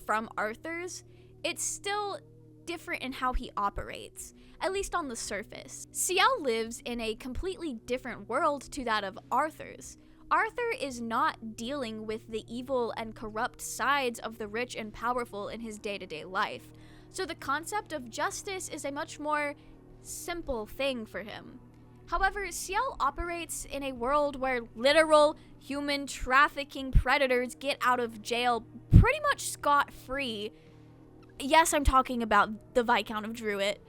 S1: from Arthur's, it's still different in how he operates, at least on the surface. Ciel lives in a completely different world to that of Arthur's. Arthur is not dealing with the evil and corrupt sides of the rich and powerful in his day-to-day life, so the concept of justice is a much more simple thing for him. However, Ciel operates in a world where literal human trafficking predators get out of jail pretty much scot-free. Yes, I'm talking about the Viscount of Druitt.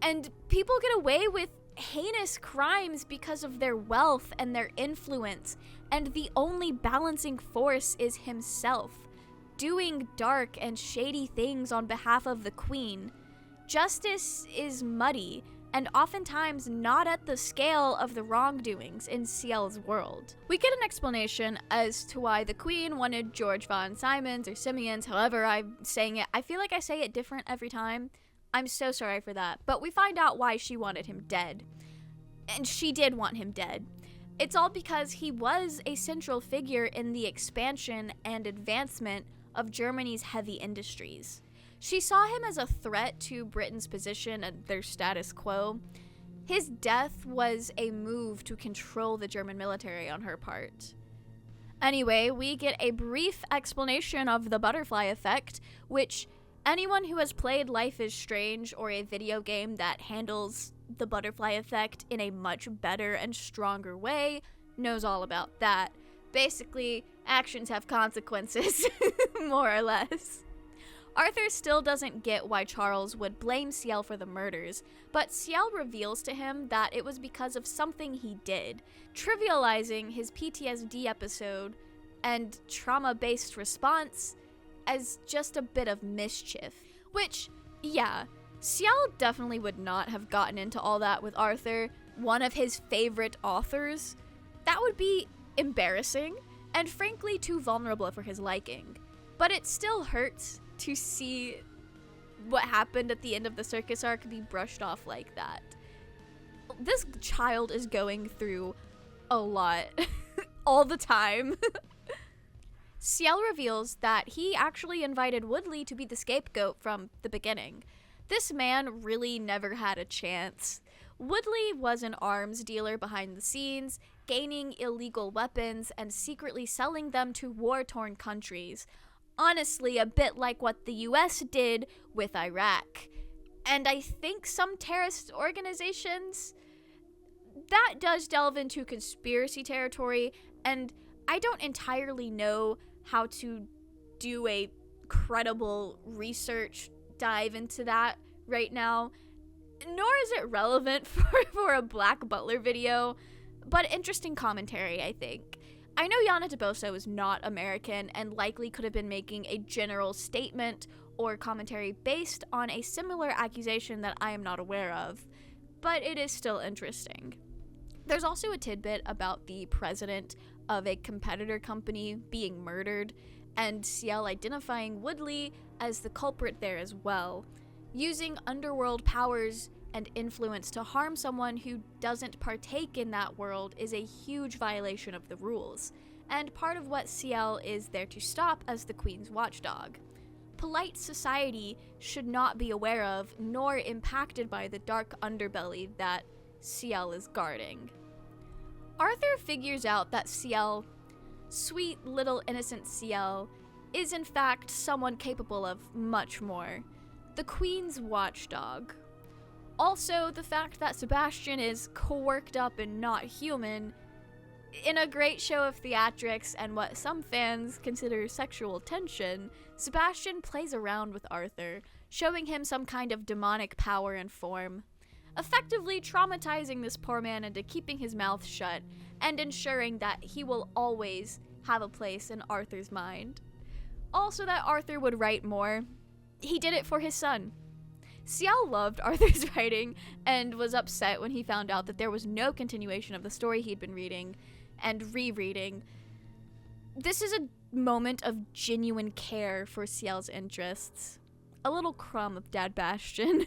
S1: And people get away with heinous crimes because of their wealth and their influence, and the only balancing force is himself, doing dark and shady things on behalf of the Queen. Justice is muddy, and oftentimes not at the scale of the wrongdoings in Ciel's world. We get an explanation as to why the Queen wanted George von Simons or Simeons, however I'm saying it. I feel like I say it different every time. I'm so sorry for that. But we find out why she wanted him dead. And she did want him dead. It's all because he was a central figure in the expansion and advancement of Germany's heavy industries. She saw him as a threat to Britain's position and their status quo. His death was a move to control the German military on her part. Anyway, we get a brief explanation of the butterfly effect, which anyone who has played Life is Strange or a video game that handles the butterfly effect in a much better and stronger way knows all about that. Basically, actions have consequences, more or less. Arthur still doesn't get why Charles would blame Ciel for the murders, but Ciel reveals to him that it was because of something he did, trivializing his PTSD episode and trauma-based response as just a bit of mischief. Which, yeah, Ciel definitely would not have gotten into all that with Arthur, one of his favorite authors. That would be embarrassing, and frankly too vulnerable for his liking. But it still hurts to see what happened at the end of the circus arc be brushed off like that. This child is going through a lot all the time. Ciel reveals that he actually invited Woodley to be the scapegoat from the beginning. This man really never had a chance. Woodley was an arms dealer behind the scenes, gaining illegal weapons and secretly selling them to war-torn countries. Honestly, a bit like what the US did with Iraq. And I think some terrorist organizations. That does delve into conspiracy territory, and I don't entirely know how to do a credible research dive into that right now, nor is it relevant for a Black Butler video, but interesting commentary, I think. I know Yana DeBoso is not American and likely could have been making a general statement or commentary based on a similar accusation that I am not aware of, but it is still interesting. There's also a tidbit about the president of a competitor company being murdered, and Ciel identifying Woodley as the culprit there as well. Using underworld powers and influence to harm someone who doesn't partake in that world is a huge violation of the rules, and part of what Ciel is there to stop as the Queen's watchdog. Polite society should not be aware of nor impacted by the dark underbelly that Ciel is guarding. Arthur figures out that Ciel, sweet little innocent Ciel, is in fact someone capable of much more. The Queen's watchdog. Also, the fact that Sebastian is quirked up and not human, in a great show of theatrics and what some fans consider sexual tension, Sebastian plays around with Arthur, showing him some kind of demonic power and form, effectively traumatizing this poor man into keeping his mouth shut and ensuring that he will always have a place in Arthur's mind. Also, that Arthur would write more. He did it for his son. Ciel loved Arthur's writing and was upset when he found out that there was no continuation of the story he'd been reading and rereading. This is a moment of genuine care for Ciel's interests. A little crumb of Dad Bastion.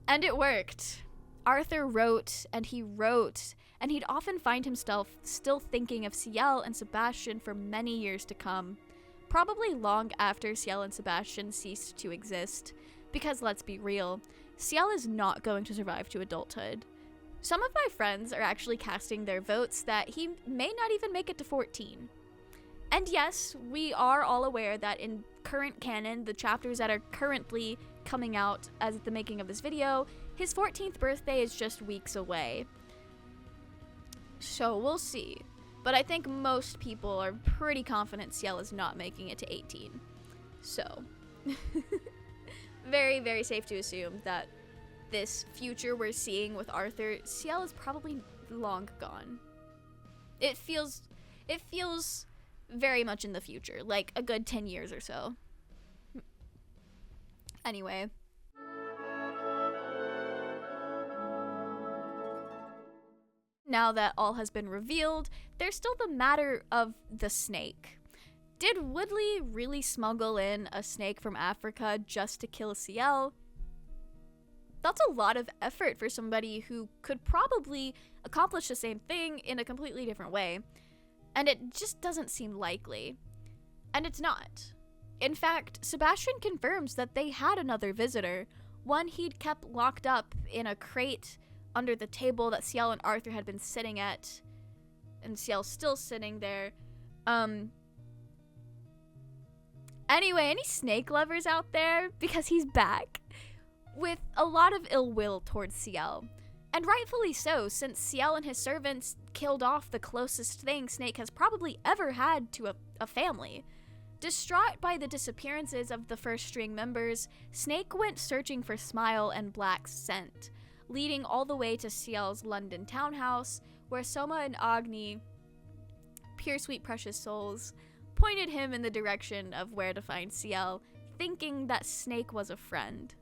S1: And it worked. Arthur wrote, and he'd often find himself still thinking of Ciel and Sebastian for many years to come. Probably long after Ciel and Sebastian ceased to exist. Because let's be real, Ciel is not going to survive to adulthood. Some of my friends are actually casting their votes that he may not even make it to 14. And yes, we are all aware that in current canon, the chapters that are currently coming out as the making of this video, his 14th birthday is just weeks away. So we'll see. But I think most people are pretty confident Ciel is not making it to 18. So, very, very safe to assume that this future we're seeing with Arthur, Ciel is probably long gone. It feels very much in the future, like a good 10 years or so. Anyway. Now that all has been revealed, there's still the matter of the snake. Did Woodley really smuggle in a snake from Africa just to kill Ciel? That's a lot of effort for somebody who could probably accomplish the same thing in a completely different way. And it just doesn't seem likely. And it's not. In fact, Sebastian confirms that they had another visitor, one he'd kept locked up in a crate under the table that Ciel and Arthur had been sitting at. And Ciel's still sitting there. Anyway, any snake lovers out there? Because he's back. With a lot of ill will towards Ciel. And rightfully so, since Ciel and his servants killed off the closest thing Snake has probably ever had to a family. Distraught by the disappearances of the first string members, Snake went searching for Smile and Black's scent, leading all the way to Ciel's London townhouse, where Soma and Agni, pure sweet precious souls, pointed him in the direction of where to find Ciel, thinking that Snake was a friend.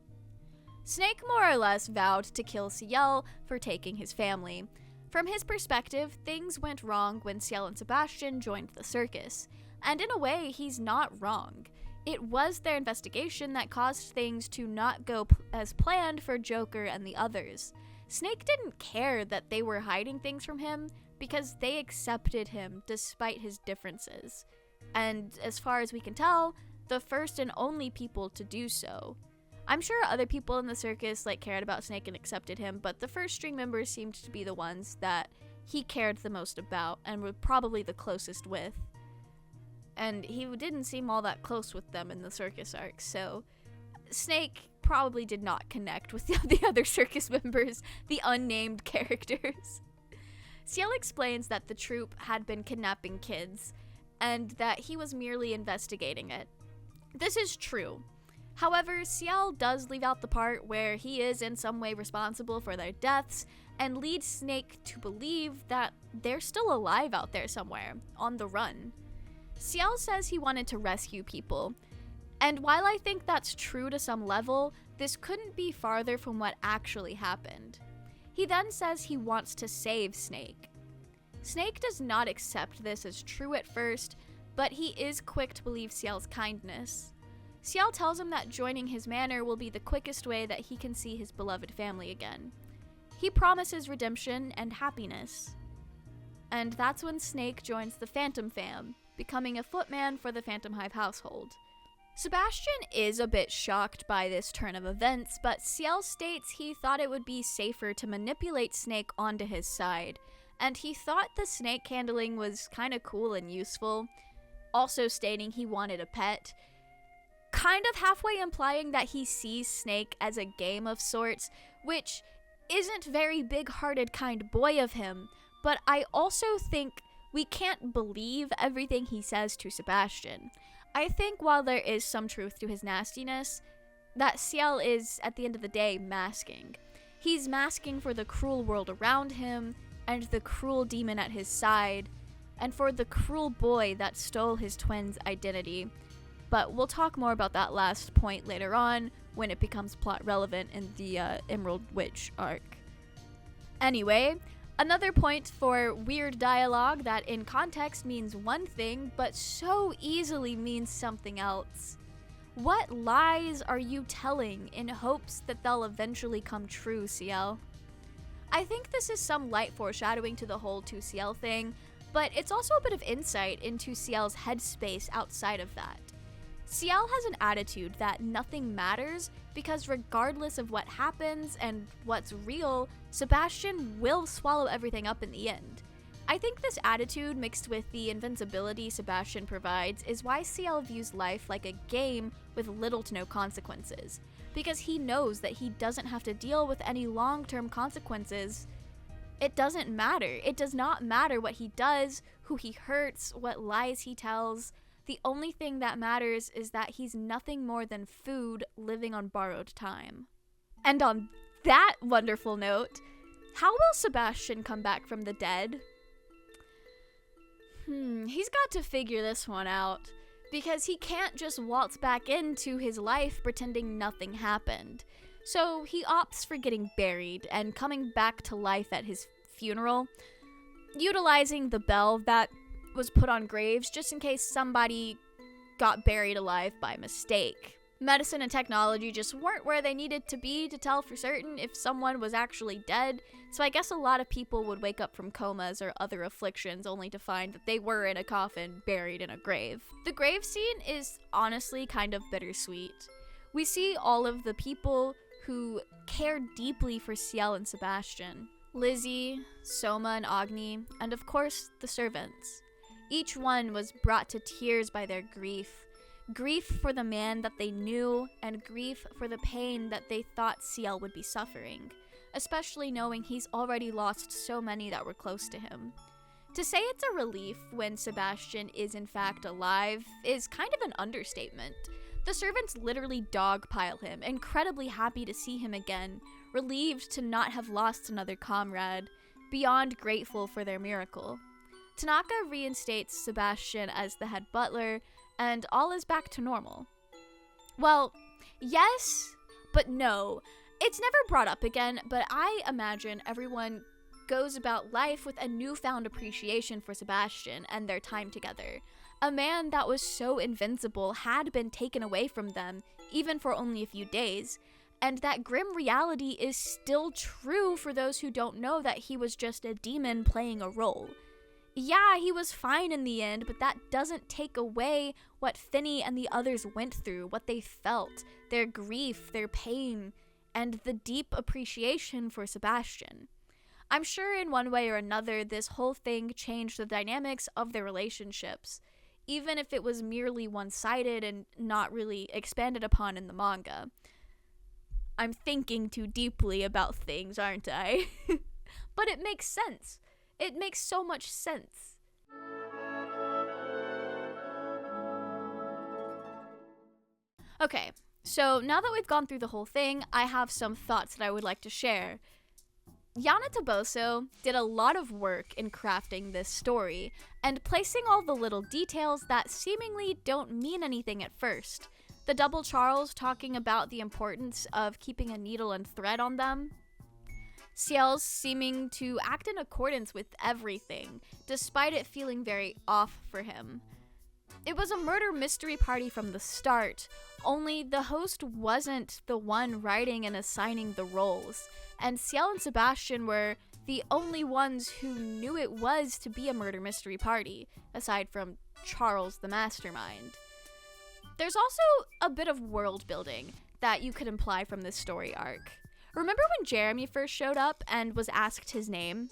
S1: Snake more or less vowed to kill Ciel for taking his family. From his perspective, things went wrong when Ciel and Sebastian joined the circus, and in a way, he's not wrong. It was their investigation that caused things to not go as planned for Joker and the others. Snake didn't care that they were hiding things from him because they accepted him despite his differences. And as far as we can tell, the first and only people to do so. I'm sure other people in the circus cared about Snake and accepted him, but the first string members seemed to be the ones that he cared the most about and were probably the closest with. And he didn't seem all that close with them in the circus arc, so Snake probably did not connect with the other circus members, the unnamed characters. Ciel explains that the troupe had been kidnapping kids, and that he was merely investigating it. This is true. However, Ciel does leave out the part where he is in some way responsible for their deaths, and leads Snake to believe that they're still alive out there somewhere, on the run. Ciel says he wanted to rescue people, and while I think that's true to some level, this couldn't be farther from what actually happened. He then says he wants to save Snake. Snake does not accept this as true at first, but he is quick to believe Ciel's kindness. Ciel tells him that joining his manor will be the quickest way that he can see his beloved family again. He promises redemption and happiness. And that's when Snake joins the Phantom Fam, becoming a footman for the Phantom Hive household. Sebastian is a bit shocked by this turn of events, but Ciel states he thought it would be safer to manipulate Snake onto his side, and he thought the snake handling was kinda cool and useful, also stating he wanted a pet. kind of halfway implying that he sees Snake as a game of sorts, which isn't very big-hearted kind boy of him, but I also think we can't believe everything he says to Sebastian. I think while there is some truth to his nastiness, that Ciel is, at the end of the day, masking. He's masking for the cruel world around him, and the cruel demon at his side, and for the cruel boy that stole his twin's identity. But we'll talk more about that last point later on, when it becomes plot relevant in the Emerald Witch arc. Anyway, another point for weird dialogue that in context means one thing, but so easily means something else. What lies are you telling in hopes that they'll eventually come true, Ciel? I think this is some light foreshadowing to the whole 2CL thing, but it's also a bit of insight into Ciel's headspace outside of that. Ciel has an attitude that nothing matters because regardless of what happens and what's real, Sebastian will swallow everything up in the end. I think this attitude mixed with the invincibility Sebastian provides is why Ciel views life like a game with little to no consequences, because he knows that he doesn't have to deal with any long-term consequences. It doesn't matter. It does not matter what he does, who he hurts, what lies he tells. The only thing that matters is that he's nothing more than food living on borrowed time. And on that wonderful note, how will Sebastian come back from the dead? He's got to figure this one out, because he can't just waltz back into his life pretending nothing happened. So he opts for getting buried and coming back to life at his funeral, utilizing the bell that was put on graves just in case somebody got buried alive by mistake. Medicine and technology just weren't where they needed to be to tell for certain if someone was actually dead, so I guess a lot of people would wake up from comas or other afflictions only to find that they were in a coffin buried in a grave. The grave scene is honestly kind of bittersweet. We see all of the people who care deeply for Ciel and Sebastian. Lizzie, Soma and Agni, and of course the servants. Each one was brought to tears by their grief. Grief for the man that they knew, and grief for the pain that they thought Ciel would be suffering, especially knowing he's already lost so many that were close to him. To say it's a relief when Sebastian is in fact alive is kind of an understatement. The servants literally dogpile him, incredibly happy to see him again, relieved to not have lost another comrade, beyond grateful for their miracle. Tanaka reinstates Sebastian as the head butler, and all is back to normal. Well, yes, but no. It's never brought up again, but I imagine everyone goes about life with a newfound appreciation for Sebastian and their time together. A man that was so invincible had been taken away from them, even for only a few days, and that grim reality is still true for those who don't know that he was just a demon playing a role. Yeah, he was fine in the end, but that doesn't take away what Finney and the others went through, what they felt, their grief, their pain, and the deep appreciation for Sebastian. I'm sure in one way or another this whole thing changed the dynamics of their relationships, even if it was merely one-sided and not really expanded upon in the manga. I'm thinking too deeply about things, aren't I? But it makes sense. It makes so much sense. Okay, so now that we've gone through the whole thing, I have some thoughts that I would like to share. Yana Taboso did a lot of work in crafting this story, and placing all the little details that seemingly don't mean anything at first. The double Charles talking about the importance of keeping a needle and thread on them. Ciel's seeming to act in accordance with everything, despite it feeling very off for him. It was a murder mystery party from the start, only the host wasn't the one writing and assigning the roles, and Ciel and Sebastian were the only ones who knew it was to be a murder mystery party, aside from Charles the mastermind. There's also a bit of world building that you could imply from this story arc. Remember when Jeremy first showed up and was asked his name?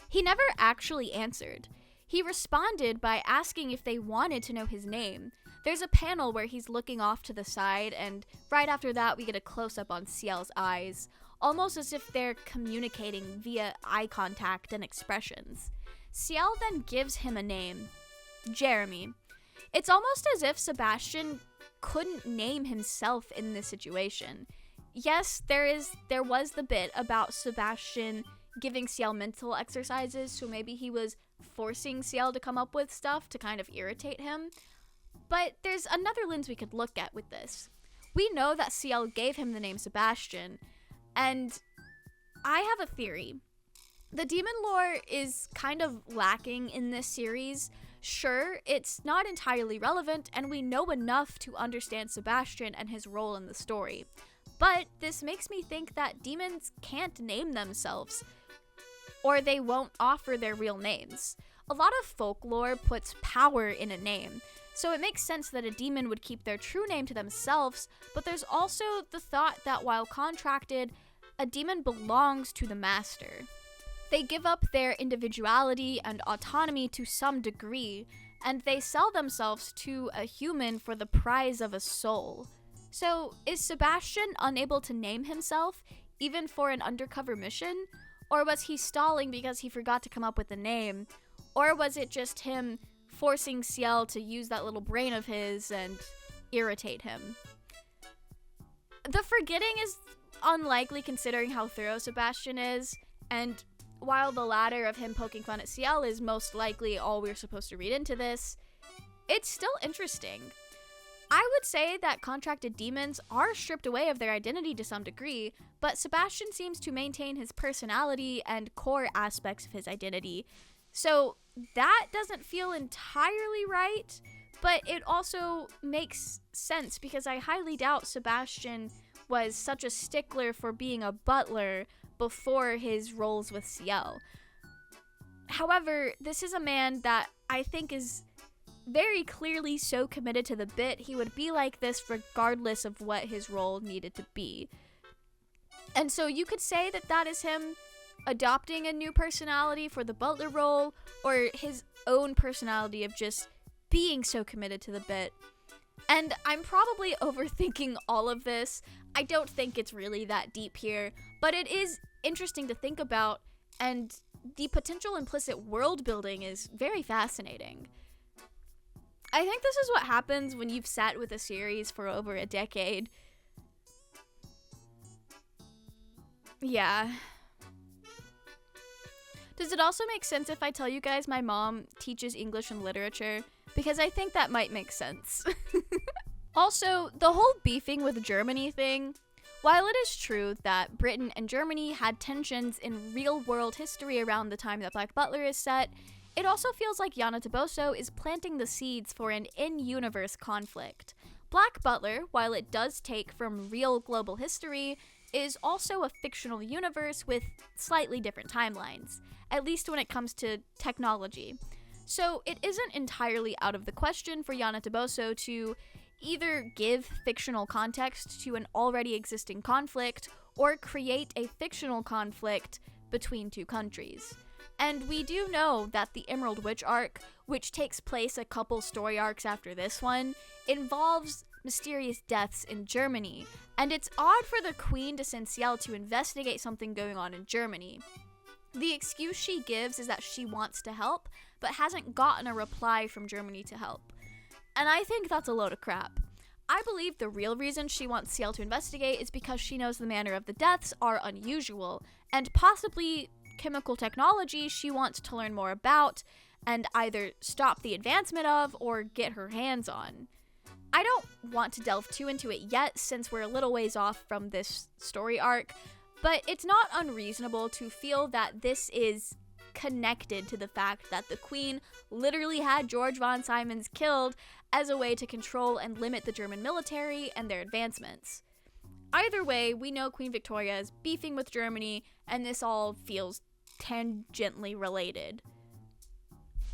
S1: He never actually answered. He responded by asking if they wanted to know his name. There's a panel where he's looking off to the side, and right after that we get a close-up on Ciel's eyes, almost as if they're communicating via eye contact and expressions. Ciel then gives him a name, Jeremy. It's almost as if Sebastian couldn't name himself in this situation. Yes, there was the bit about Sebastian giving Ciel mental exercises, so maybe he was forcing Ciel to come up with stuff to kind of irritate him. But there's another lens we could look at with this. We know that Ciel gave him the name Sebastian, and I have a theory. The demon lore is kind of lacking in this series. Sure, it's not entirely relevant, and we know enough to understand Sebastian and his role in the story. But this makes me think that demons can't name themselves, or they won't offer their real names. A lot of folklore puts power in a name, so it makes sense that a demon would keep their true name to themselves, but there's also the thought that while contracted, a demon belongs to the master. They give up their individuality and autonomy to some degree, and they sell themselves to a human for the prize of a soul. So, is Sebastian unable to name himself, even for an undercover mission? Or was he stalling because he forgot to come up with a name? Or was it just him forcing Ciel to use that little brain of his and irritate him? The forgetting is unlikely considering how thorough Sebastian is, and while the latter of him poking fun at Ciel is most likely all we're supposed to read into this, it's still interesting. I would say that contracted demons are stripped away of their identity to some degree, but Sebastian seems to maintain his personality and core aspects of his identity. So that doesn't feel entirely right, but it also makes sense because I highly doubt Sebastian was such a stickler for being a butler before his roles with Ciel. However, this is a man that I think is very clearly so committed to the bit, he would be like this regardless of what his role needed to be. And so you could say that that is him adopting a new personality for the butler role, or his own personality of just being so committed to the bit. And I'm probably overthinking all of this. I don't think it's really that deep here, but it is interesting to think about, and the potential implicit world building is very fascinating. I think this is what happens when you've sat with a series for over a decade. Yeah. Does it also make sense if I tell you guys my mom teaches English and literature? Because I think that might make sense. Also, the whole beefing with Germany thing, while it is true that Britain and Germany had tensions in real-world history around the time that Black Butler is set, it also feels like Yana Toboso is planting the seeds for an in-universe conflict. Black Butler, while it does take from real global history, is also a fictional universe with slightly different timelines, at least when it comes to technology. So it isn't entirely out of the question for Yana Toboso to either give fictional context to an already existing conflict or create a fictional conflict between two countries. And we do know that the Emerald Witch arc, which takes place a couple story arcs after this one, involves mysterious deaths in Germany, and it's odd for the Queen to send Ciel to investigate something going on in Germany. The excuse she gives is that she wants to help, but hasn't gotten a reply from Germany to help. And I think that's a load of crap. I believe the real reason she wants Ciel to investigate is because she knows the manner of the deaths are unusual, and possibly chemical technology she wants to learn more about and either stop the advancement of or get her hands on. I don't want to delve too into it yet since we're a little ways off from this story arc, but it's not unreasonable to feel that this is connected to the fact that the Queen literally had George von Simons killed as a way to control and limit the German military and their advancements. Either way, we know Queen Victoria is beefing with Germany, and this all feels tangentially related.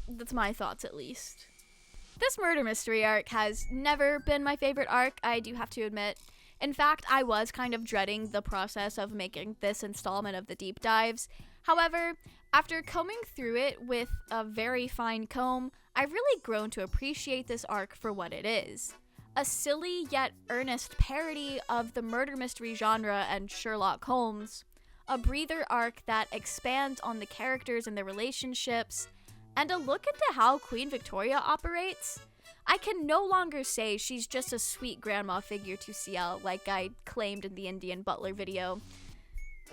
S1: That's my thoughts, at least. This murder mystery arc has never been my favorite arc, I do have to admit. In fact, I was kind of dreading the process of making this installment of the deep dives. However, After combing through it with a very fine comb, I've really grown to appreciate this arc for what it is. A silly yet earnest parody of the murder mystery genre and Sherlock Holmes. A breather arc that expands on the characters and their relationships, and a look into how Queen Victoria operates. I can no longer say she's just a sweet grandma figure to CL like I claimed in the Indian Butler video.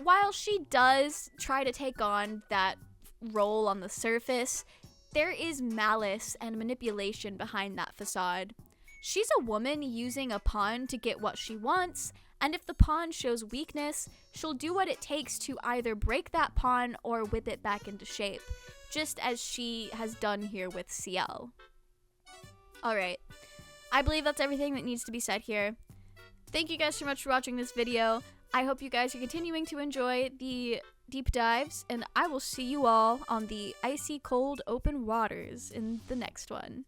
S1: While she does try to take on that role on the surface, there is malice and manipulation behind that facade. She's a woman using a pawn to get what she wants, and if the pawn shows weakness, she'll do what it takes to either break that pawn or whip it back into shape, just as she has done here with CL. Alright, I believe that's everything that needs to be said here. Thank you guys so much for watching this video. I hope you guys are continuing to enjoy the deep dives, and I will see you all on the icy cold open waters in the next one.